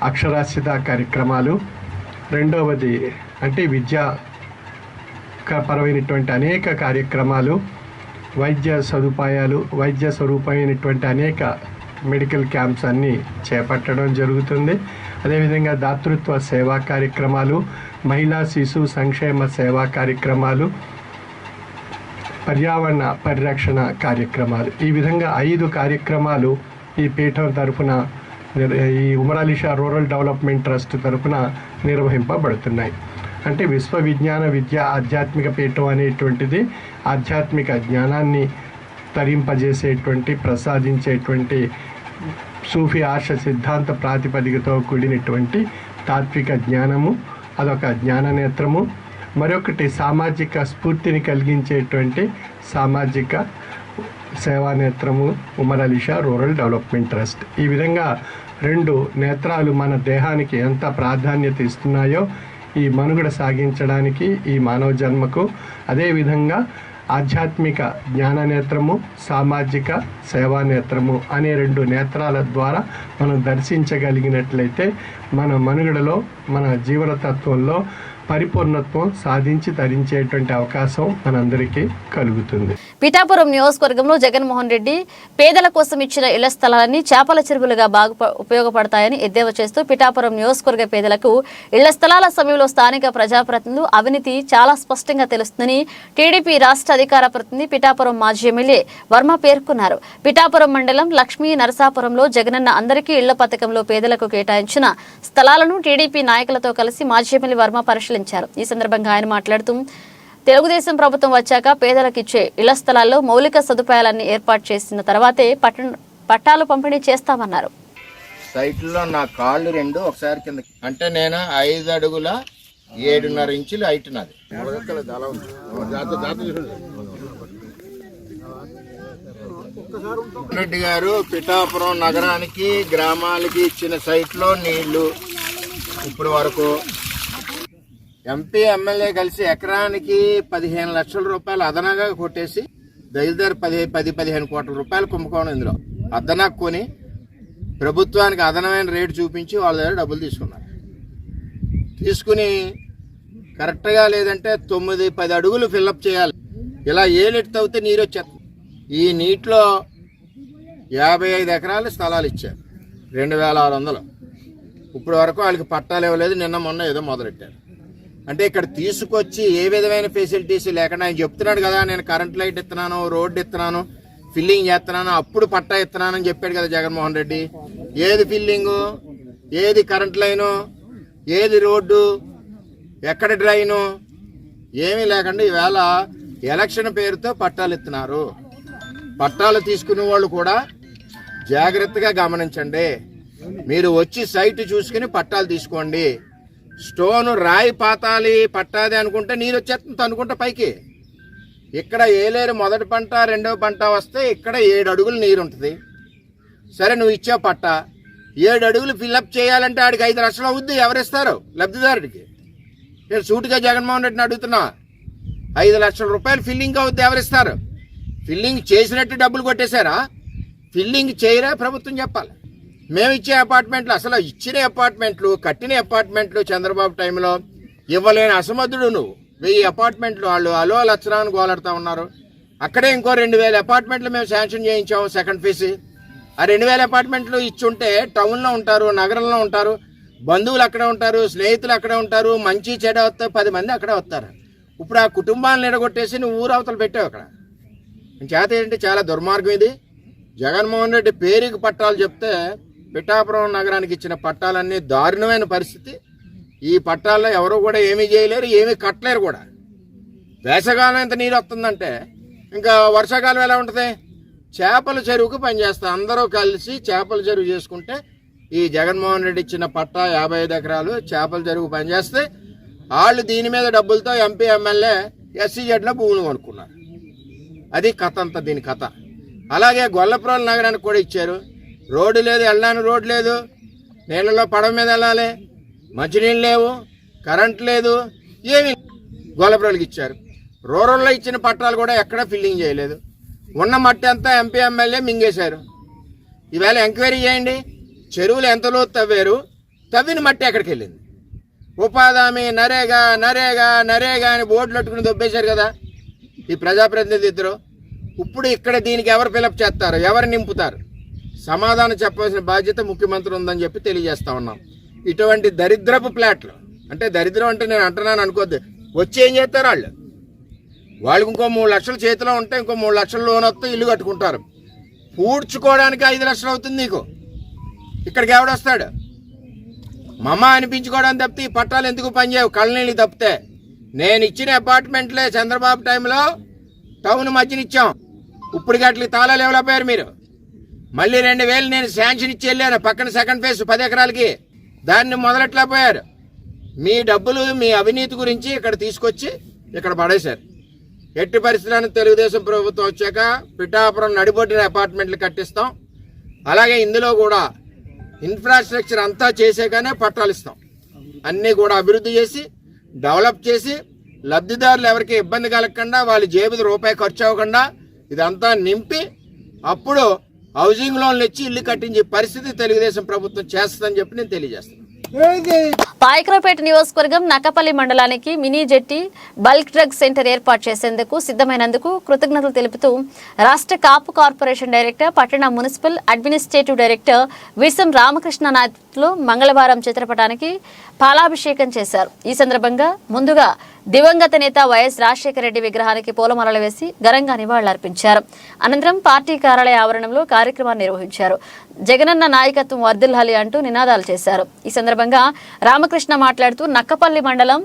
అక్షరాస్యత కార్యక్రమాలు, రెండవది అంటే విద్యాపరమైనటువంటి అనేక కార్యక్రమాలు, వైద్య సదుపాయాలు, వైద్య స్వరూపమైనటువంటి అనేక మెడికల్ క్యాంప్స్ అన్నీ చేపట్టడం జరుగుతుంది. అదేవిధంగా దాతృత్వ సేవా కార్యక్రమాలు, మహిళా శిశు సంక్షేమ సేవా కార్యక్రమాలు, పర్యావరణ పరిరక్షణ కార్యక్రమాలు, ఈ విధంగా 5 కార్యక్రమాలు ఈ పీఠం తరఫున ఈ Umar Alisha rural development trust తరఫున నిర్వహింపబడుతున్నాయి. అంటే విశ్వ విజ్ఞాన విద్య ఆధ్యాత్మిక పీఠం అనేటువంటిది ఆధ్యాత్మిక జ్ఞానాన్ని తరింపజేసేటువంటి ప్రసాదించేటువంటి సూఫీ ఆర్ష సిద్ధాంత ప్రాతిపదికతో కూడినటువంటి తాత్విక జ్ఞానము, అదొక జ్ఞాన నేత్రము. మరొకటి సామాజిక స్ఫూర్తిని కలిగించేటువంటి సామాజిక సేవా నేత్రము Umar Alisha rural development trust. ఈ విధంగా 2 నేత్రాలు మన దేహానికి ఎంత ప్రాధాన్యత ఇస్తున్నాయో ఈ మనుగడ సాగించడానికి ఈ మానవ జన్మకు, అదేవిధంగా ఆధ్యాత్మిక జ్ఞాన నేత్రము, సామాజిక సేవా నేత్రము అనే 2 నేత్రాల ద్వారా మనం దర్శించగలిగినట్లయితే మన మనుగడలో, మన జీవనతత్వంలో పరిపూర్ణత్వం సాధించి తరించేటువంటి అవకాశం మనందరికీ కలుగుతుంది. పిఠాపురం నియోజకవర్గంలో జగన్మోహన్ రెడ్డి పేదల కోసం ఇచ్చిన ఇళ్ల స్థలాలన్నీ చేపల చెరువులుగా ఉపయోగపడతాయని ఎద్దేవా చేస్తూ పిఠాపురం నియోజకవర్గ పేదలకు ఇళ్ల స్థలాల సమయంలో స్థానిక ప్రజాప్రతినిధులు అవినీతి చాలా స్పష్టంగా తెలుస్తుందని టీడీపీ రాష్ట్ర అధికార ప్రతినిధి పిఠాపురం మాజీ ఎమ్మెల్యే వర్మ పేర్కొన్నారు. పిఠాపురం మండలం లక్ష్మీ నరసాపురంలో జగనన్న అందరికీ ఇళ్ల పథకంలో పేదలకు కేటాయించిన స్థలాలను టీడీపీ నాయకులతో కలిసి మాజీ ఎమ్మెల్యే వర్మ పరిశీలించారు. ఈ సందర్భంగా ఆయన మాట్లాడుతూ తెలుగుదేశం ప్రభుత్వం వచ్చాక పేదలకు ఇచ్చే ఇళ్ల స్థలాల్లో మౌలిక సదుపాయాలన్నీ ఏర్పాటు చేసిన తర్వాతే పట్టాలు పంపిణీ చేస్తామన్నారు. సైట్లో నా కాళ్ళు రెండు ఒకసారి కింద అంటే నేను 5 అడుగుల 7.5 ఇంచులు హైట్ నాది. రెడ్డి గారు పిఠాపురం నగరానికి గ్రామాలకి ఇచ్చిన సైట్లో నీళ్లు ఇప్పుడు వరకు ఎంపీ ఎమ్మెల్యే కలిసి ఎకరానికి 15 లక్షల రూపాయలు అదనంగా కొట్టేసి దగ్గర 10-15 కోట్ల రూపాయలు కుంభకోణం ఇందులో అదనా కొని ప్రభుత్వానికి అదనమైన రేటు చూపించి వాళ్ళ దగ్గర డబ్బులు తీసుకుని కరెక్ట్గా లేదంటే 9-10 అడుగులు ఫిల్అప్ చేయాలి. ఇలా ఏలెట్టు తవ్వితే నీరు వచ్చేస్తుంది. ఈ నీటిలో 55 ఎకరాల స్థలాలు ఇచ్చారు 2600. ఇప్పుడు వరకు వాళ్ళకి పట్టాలు ఇవ్వలేదు. నిన్న మొన్న ఏదో మొదలెట్టారు. అంటే ఇక్కడ తీసుకొచ్చి ఏ విధమైన ఫెసిలిటీస్ లేకుండా ఆయన చెప్తున్నాడు కదా, నేను కరెంట్ లైట్ ఇస్తున్నాను, రోడ్డు ఇస్తున్నాను, ఫిల్లింగ్ చేస్తున్నాను, అప్పుడు పట్టా ఇస్తున్నాను అని చెప్పాడు కదా జగన్మోహన్ రెడ్డి. ఏది ఫిల్లింగు, ఏది కరెంట్ లైను, ఏది రోడ్డు, ఎక్కడ డ్రైను, ఏమీ లేకుండా ఈవేళ ఎలక్షన్ పేరుతో పట్టాలు ఇస్తున్నారు. పట్టాలు తీసుకునే వాళ్ళు కూడా జాగ్రత్తగా గమనించండి. మీరు వచ్చి సైట్ చూసుకుని పట్టాలు తీసుకోండి. స్టోన్ రాయి పాతాలి పట్టాది అనుకుంటే నీరు వచ్చేస్తుంది అనుకుంటా పైకి. ఇక్కడ ఏలేరు మొదటి పంట రెండవ పంట వస్తే ఇక్కడ 7 అడుగులు నీరు ఉంటుంది. సరే నువ్వు ఇచ్చే పట్ట 7 అడుగులు ఫిల్అప్ చేయాలంటే ఆడికి 5 లక్షలు అవుద్ది. ఎవరిస్తారు? లబ్ధిదారుడికి. నేను సూటిగా జగన్మోహన్ రెడ్డిని అడుగుతున్నా, 5 లక్షల రూపాయలు ఫిల్లింగ్ అవుద్ది. ఎవరిస్తారు? ఫిల్లింగ్ చేసినట్టు డబ్బులు కొట్టేశారా? ఫిల్లింగ్ చేయరా ప్రభుత్వం చెప్పాలి. మేము ఇచ్చే అపార్ట్మెంట్లు, అసలు ఇచ్చిన అపార్ట్మెంట్లు, కట్టిన అపార్ట్మెంట్లు చంద్రబాబు టైంలో ఇవ్వలేని అసమర్థుడు నువ్వు. 1000 అపార్ట్మెంట్లు వాళ్ళు అలో లక్షణాన్ని గోలాడుతూ ఉన్నారు. అక్కడే ఇంకో 2000 అపార్ట్మెంట్లు మేము శాంక్షన్ చేయించాము సెకండ్ ఫేజ్. ఆ 2000 అపార్ట్మెంట్లు ఇచ్చుంటే టౌన్లో ఉంటారు, నగరంలో ఉంటారు, బంధువులు అక్కడే ఉంటారు, స్నేహితులు అక్కడే ఉంటారు, మంచి చెడ వస్తే 10 మంది అక్కడే వస్తారు. ఇప్పుడు ఆ కుటుంబాలను ఎడగొట్టేసి నువ్వు ఊరవతలు పెట్టావు అక్కడ. చేత ఏంటి? చాలా దుర్మార్గం ఇది. జగన్మోహన్ రెడ్డి పేరుకి పట్టాలు చెప్తే పిఠాపురం నగరానికి ఇచ్చిన పట్టాలన్నీ దారుణమైన పరిస్థితి. ఈ పట్టాల్లో ఎవరు కూడా ఏమీ చేయలేరు, ఏమీ కట్టలేరు కూడా. వేసవకాలం ఎంత నీరు వస్తుందంటే ఇంకా వర్షాకాలం ఎలా ఉంటుంది? చేపల చెరువుకు పనిచేస్తారు. అందరూ కలిసి చేపల చెరువు చేసుకుంటే ఈ జగన్మోహన్ రెడ్డి ఇచ్చిన పట్టా 55 ఎకరాలు చేపల చెరువు పనిచేస్తే వాళ్ళు దీని మీద డబ్బులతో ఎంపీ ఎమ్మెల్యే SCZలో భూములు కొనుక్కున్నారు. అది కథ అంతా దీని కథ. అలాగే గొల్లపురం నగరానికి కూడా ఇచ్చారు. రోడ్డు లేదు, వెళ్ళడానికి రోడ్డు లేదు, నీళ్ళలో పడవ మీద వెళ్ళాలి, మంచినీళ్ళు లేవు, కరెంట్ లేదు, ఏమీ గొల్లపురాలకు ఇచ్చారు. రూరల్లో ఇచ్చిన పట్టాలు కూడా ఎక్కడా ఫిల్లింగ్ చేయలేదు. ఉన్న మట్టి అంతా ఎంపీ ఎమ్మెల్యే మింగేశారు. ఈవేళ ఎంక్వైరీ చేయండి, చెరువులు ఎంత లోతు తవ్వారు, తవ్విన మట్టి ఎక్కడికి వెళ్ళింది? ఉపాధి హామీ, నరేగా నరేగా నరేగా అని బోర్డులు పెట్టుకుని దొబ్బేశారు కదా ఈ ప్రజాప్రతినిధి ఇద్దరు. ఇప్పుడు ఇక్కడ దీనికి ఎవరు ఫిలప్ చేస్తారు, ఎవరు నింపుతారు? సమాధానం చెప్పాల్సిన బాధ్యత ముఖ్యమంత్రి ఉందని చెప్పి తెలియజేస్తా ఉన్నాం. ఇటువంటి దరిద్రపు ప్లాట్లు, అంటే దరిద్రం అంటే నేను అంటున్నాను అనుకోద్దు, వచ్చి ఏం చేస్తారు వాళ్ళకి ఇంకో 3 లక్షలు చేతిలో ఉంటే ఇంకో 3 లక్షల లోన్ వస్తే ఇల్లు కట్టుకుంటారు. పూడ్చుకోవడానికి 5 లక్షలు అవుతుంది నీకు. ఇక్కడికి ఎవడొస్తాడు? మమ్మ అనిపించుకోవడానికి తప్పితే ఈ పట్టాలు ఎందుకు పనిచేయవు? కళ్ళనీళ్ళు తప్పితే. నేను ఇచ్చిన అపార్ట్మెంట్లే చంద్రబాబు టైంలో టౌన్ మధ్యనిచ్చాం. ఇప్పుడు గట్లకి తాళాలు ఎవరైపోయారు మీరు. మళ్ళీ 2000 నేను శాంక్షన్ ఇచ్చి వెళ్ళాను పక్కన సెకండ్ ఫేజ్ 10 ఎకరాలకి. దాన్ని మొదలెట్లేకపోయారు. మీ డబ్బులు, మీ అవినీతి గురించి ఇక్కడ తీసుకొచ్చి ఇక్కడ పడేశారు. ఎట్టి పరిస్థితులను తెలుగుదేశం ప్రభుత్వం వచ్చాక పిఠాపురం నడిబొడ్డిన అపార్ట్మెంట్లు కట్టిస్తాం. అలాగే ఇందులో కూడా ఇన్ఫ్రాస్ట్రక్చర్ అంతా చేసాకనే పట్టాలు ఇస్తాం. అన్నీ కూడా అభివృద్ధి చేసి డెవలప్ చేసి లబ్ధిదారులు ఎవరికి ఇబ్బంది కలగకుండా, వాళ్ళ జేబులు రూపాయి ఖర్చు అవ్వకుండా ఇదంతా నింపి అప్పుడు హౌసింగ్ లోన్లు ఇచ్చి ఇల్లు కట్టించే పరిస్థితి తెలుగుదేశం ప్రభుత్వం చేస్తుందని చెప్పి నేను తెలియజేస్తాను. పాయకరావుపేట నియోజకవర్గం నక్కపల్లి మండలానికి మినీ జెట్టి బల్క్ డ్రగ్ సెంటర్ ఏర్పాటు చేసేందుకు సిద్ధమైనందుకు కృతజ్ఞతలు తెలుపుతూ రాష్ట్ర కాపు కార్పొరేషన్ డైరెక్టర్, పట్టణ మున్సిపల్ అడ్మినిస్ట్రేటివ్ డైరెక్టర్ విసం రామకృష్ణ నాయకులు మంగళవారం చిత్రపటానికి పాలాభిషేకం చేశారు. ఈ సందర్భంగా ముందుగా దివంగత నేత వైఎస్ రాజశేఖర రెడ్డి విగ్రహానికి పూలమాలలు వేసి ఘనంగా నివాళులర్పించారు. అనంతరం పార్టీ కార్యాలయ ఆవరణంలో కార్యక్రమాన్ని నిర్వహించారు. జగనన్న నాయకత్వం వర్ధిల్లాలి అంటూ నినాదాలు చేశారు. ఈ సందర్భంగా రామకృష్ణ మాట్లాడుతూ నక్కపల్లి మండలం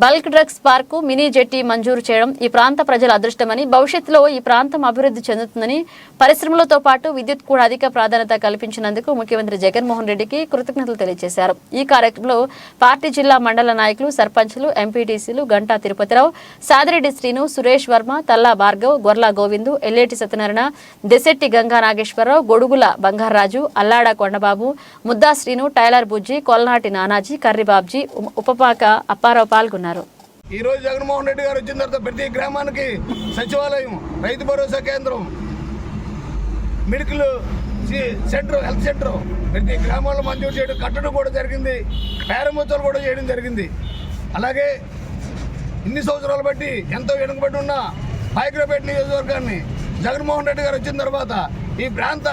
బల్క్ డ్రగ్స్ పార్కు మినీ జెట్టి మంజూరు చేయడం ఈ ప్రాంత ప్రజల అదృష్టమని, భవిష్యత్తులో ఈ ప్రాంతం అభివృద్ధి చెందుతుందని, పరిశ్రమలతో పాటు విద్యుత్ కూడా అధిక ప్రాధాన్యత కల్పించినందుకు ముఖ్యమంత్రి జగన్మోహన్ రెడ్డికి కృతజ్ఞతలు తెలియజేశారు. ఈ కార్యక్రమంలో పార్టీ జిల్లా మండల నాయకులు, సర్పంచులు, ఎంపీటీసీలు గంటా తిరుపతిరావు, సాదిరెడ్డి శ్రీను, సురేష్ వర్మ, తల్లా భార్గవ్, గొర్లా గోవిందు, ఎల్లేటి సత్యనారాయణ, దెసెట్టి గంగా నాగేశ్వరరావు, గొడుగుల బంగారాజు, అల్లాడ కొండబాబు, ముద్దా శ్రీను, టైలర్ బుజ్జి, కొల్నాటి నానాజీ, కర్రిబాబ్జీ, ఉపపాక అప్పారావు పాల్గొన్నారు. ఈ రోజు జగన్మోహన్ రెడ్డి గారు వచ్చిన తర్వాత ప్రతి గ్రామానికి సచివాలయం, రైతు భరోసా కేంద్రం, మెడికల్ సెంటర్, హెల్త్ సెంటర్ ప్రతి గ్రామాల్లో మంజూరు చేయడం, కట్టడం కూడా జరిగింది. పేరమూతలు కూడా చేయడం జరిగింది. అలాగే ఇన్ని సంవత్సరాలు బట్టి ఎంతో వెనుకబడి ఉన్న పాయకరావుపేట నియోజకవర్గాన్ని జగన్మోహన్ రెడ్డి గారు వచ్చిన తర్వాత ఈ ప్రాంత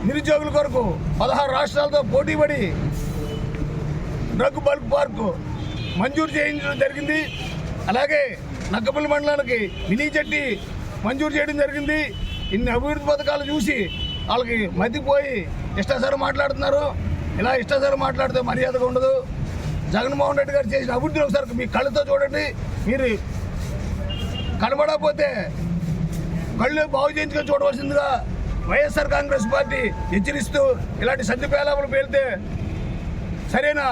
నిరుద్యోగుల కొరకు 16 రాష్ట్రాలతో పోటీపడి డ్రగ్ బల్క్ పార్కు మంజూరు చేయించడం జరిగింది. అలాగే నక్కపల్లి మండలానికి మినీ జెట్టి మంజూరు చేయడం జరిగింది. ఇన్ని అభివృద్ధి పథకాలు చూసి వాళ్ళకి మతిపోయి ఇష్టాసారం మాట్లాడుతున్నారు. ఇలా ఇష్టాసారం మాట్లాడితే మర్యాదగా ఉండదు. జగన్మోహన్ రెడ్డి గారు చేసిన అభివృద్ధిని ఒకసారి మీ కళ్ళతో చూడండి. మీరు కనబడకపోతే కళ్ళు బాగు చేయించుకొని చూడవలసిందిగా వైఎస్ఆర్ కాంగ్రెస్ పార్టీ హెచ్చరిస్తూ, ఇలాంటి సంధి పేలాపలు పేలితే సరైన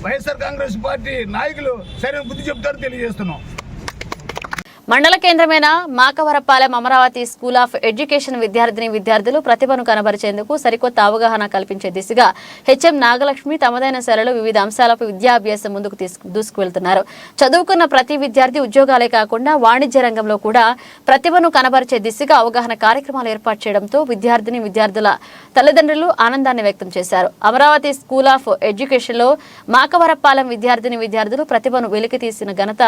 వైఎస్ఆర్ కాంగ్రెస్ పార్టీ నాయకులు సరైన బుద్ధి చెప్తారని తెలియజేస్తున్నాం. మండల కేంద్రమైన Makavarapalem Amaravati school of education విద్యార్థులు ప్రతిభను కనబరిచేందుకు సరికొత్త అవగాహన కల్పించే దిశగా హెచ్ఎం నాగలక్ష్మి తమదైన శైలిలో వివిధ అంశాలపై విద్యాభ్యాసం ముందుకు దూసుకువెళ్తున్నారు. చదువుకున్న ప్రతి విద్యార్థి ఉద్యోగాలే కాకుండా వాణిజ్య రంగంలో కూడా ప్రతిభను కనబరిచే దిశగా అవగాహన కార్యక్రమాలు ఏర్పాటు చేయడంతో విద్యార్థుల తల్లిదండ్రులు ఆనందాన్ని వ్యక్తం చేశారు. అమరావతి స్కూల్ ఆఫ్ ఎడ్యుకేషన్లో మాకవరపాలెం విద్యార్థులు ప్రతిభను వెలికితీసిన ఘనత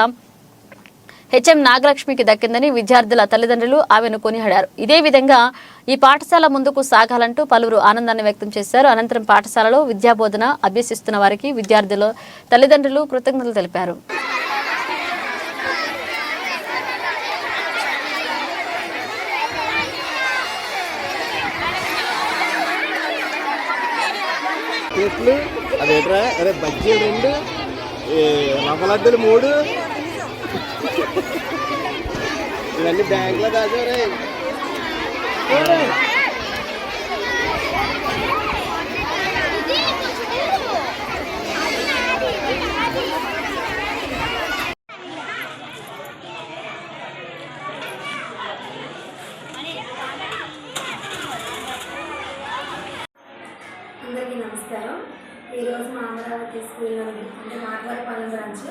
హెచ్ఎం నాగలక్ష్మికి దక్కిందని విద్యార్థుల తల్లిదండ్రులు ఆమెను కొనియాడారు. ఇదే విధంగా ఈ పాఠశాల ముందుకు సాగాలంటూ పలువురు ఆనందాన్ని వ్యక్తం చేశారు. అనంతరం పాఠశాలలో విద్యాబోధన అభ్యసిస్తున్న వారికి విద్యార్థుల తల్లిదండ్రులు కృతజ్ఞతలు తెలిపారు. బజ్జీ 2, రవ్వలడ్డలు 3, ఇవన్నీ బ్యాంకులో దాచారే. అందరికీ నమస్కారం. ఈరోజు మా అమరావతి స్కూల్లో అంటే మాకవరపాలెం బ్రాంచ్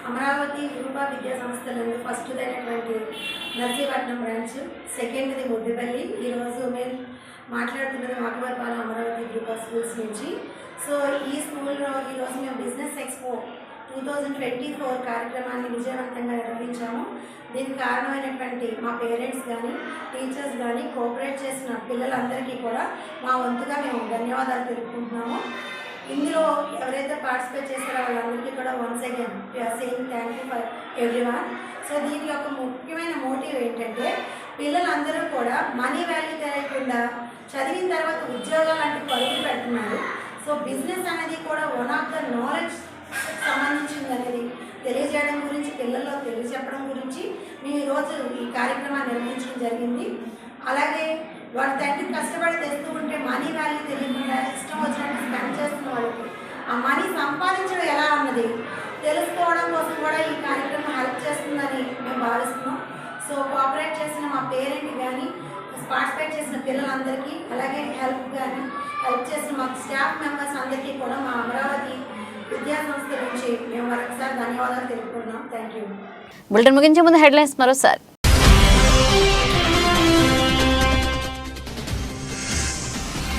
అమరావతి రూపా విద్యా సంస్థలందు ఫస్ట్ది అయినటువంటి నర్సీపట్నం బ్రాంచ్, సెకండ్ది ముద్దిపల్లి. ఈరోజు మేము మాట్లాడుతున్నది Makavarapalem Amaravati group of schools నుంచి. సో ఈ స్కూల్లో ఈరోజు మేము బిజినెస్ ఎక్స్పో 2024 కార్యక్రమాన్ని విజయవంతంగా నిర్వహించాము. దీనికి కారణమైనటువంటి మా పేరెంట్స్ కానీ, టీచర్స్ కానీ, కోఆపరేట్ చేసిన పిల్లలందరికీ కూడా మా వంతుగా మేము ధన్యవాదాలు తెలుపుకుంటున్నాము. ఇందులో ఎవరైతే పార్టిసిపేట్ చేస్తారో వాళ్ళందరికీ కూడా once again saying thank you for everyone. So దీని యొక్క ముఖ్యమైన మోటివ్ ఏంటంటే పిల్లలందరూ కూడా మనీ వాల్యూ తెలియకుండా చదివిన తర్వాత ఉద్యోగాలు అంటే పరుగులు పెడుతున్నారు. సో బిజినెస్ అనేది కూడా వన్ ఆఫ్ ద నాలెడ్జ్ సంబంధించింది అనేది తెలియజేయడం గురించి, పిల్లల్లో తెలియజెప్పడం గురించి మేము ఈరోజు ఈ కార్యక్రమాన్ని నిర్వహించడం జరిగింది. అలాగే వాళ్ళ తండ్రి కష్టపడి తెస్తూ ఉంటే మనీ వాల్యూ తెలియకుండా ఇష్టం వచ్చినట్టు స్పెండ్ చేస్తున్న వాళ్ళకి ఆ మనీ సంపాదించడం ఎలా అన్నది తెలుసుకోవడం కోసం కూడా ఈ కార్యక్రమం హెల్ప్ చేస్తుందని మేము భావిస్తున్నాం. సో కోఆపరేట్ చేసిన మా పేరెంట్ కానీ, పార్టిసిపేట్ చేసిన పిల్లలందరికీ, అలాగే హెల్ప్ చేసిన మా స్టాఫ్ మెంబర్స్ అందరికీ కూడా మా అమరావతి విద్యా సంస్థ నుంచి మేము మరొకసారి ధన్యవాదాలు తెలుపుకున్నాం. Thank you. బులెటిన్ ముగించే ముందు హెడ్లైన్స్ మరోసారి.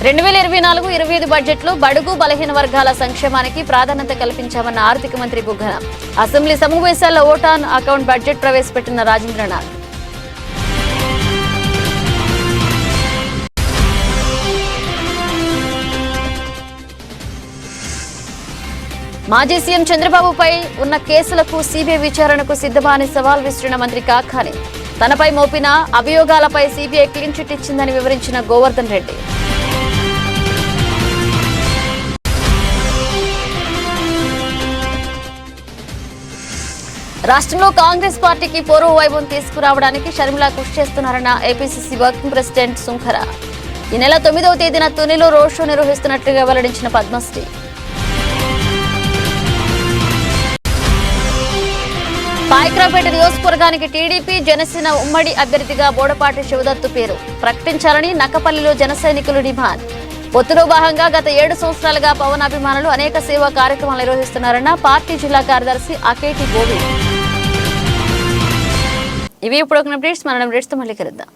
2024-25 బడ్జెట్లో బడుగు బలహీన వర్గాల సంక్షేమానికి ప్రాధాన్యత కల్పించామన్న ఆర్థిక మంత్రి బుగ్గన. అసెంబ్లీ సమావేశాల్లో ఓటాన్ అకౌంట్ బడ్జెట్ ప్రవేశపెట్టిన రాజేంద్రనాథ్. మాజీ సీఎం చంద్రబాబుపై ఉన్న కేసులకు సిబిఐ విచారణకు సిద్ధమా అని సవాల్ విసిరిన మంత్రి కాకాని. తనపై మోపిన అభియోగాలపై సిబిఐ క్లీన్ చిట్ ఇచ్చిందని వివరించిన గోవర్ధన్ రెడ్డి. రాష్ట్రంలో కాంగ్రెస్ పార్టీకి పూర్వ వైభవం తీసుకురావడానికి షర్మిల కృషి చేస్తున్నారన్న ఏపీసీసీ వర్కింగ్ ప్రెసిడెంట్ సుంఖర. ఈ నెల 9వ తేదీన తునిలో రోడ్ షో నిర్వహిస్తున్నట్లుగా వెల్లడించిన పద్మశ్రీ. పాయక్రాపేట నియోజకవర్గానికి టీడీపీ జనసేన ఉమ్మడి అభ్యర్థిగా బోడపాటి శివదత్తు పేరు ప్రకటించాలని నక్కపల్లిలో జన సైనికులు డిమాండ్. పొత్తులో భాగంగా గత 7 సంవత్సరాలుగా పవన్ అభిమానులు అనేక సేవా కార్యక్రమాలు నిర్వహిస్తున్నారన్న పార్టీ జిల్లా కార్యదర్శి అకేటి గోవింద్. ఇవి ఇప్పుడు ఒక అప్డేట్స్. మనం అప్డేట్స్తో మళ్ళీ కలుద్దాం.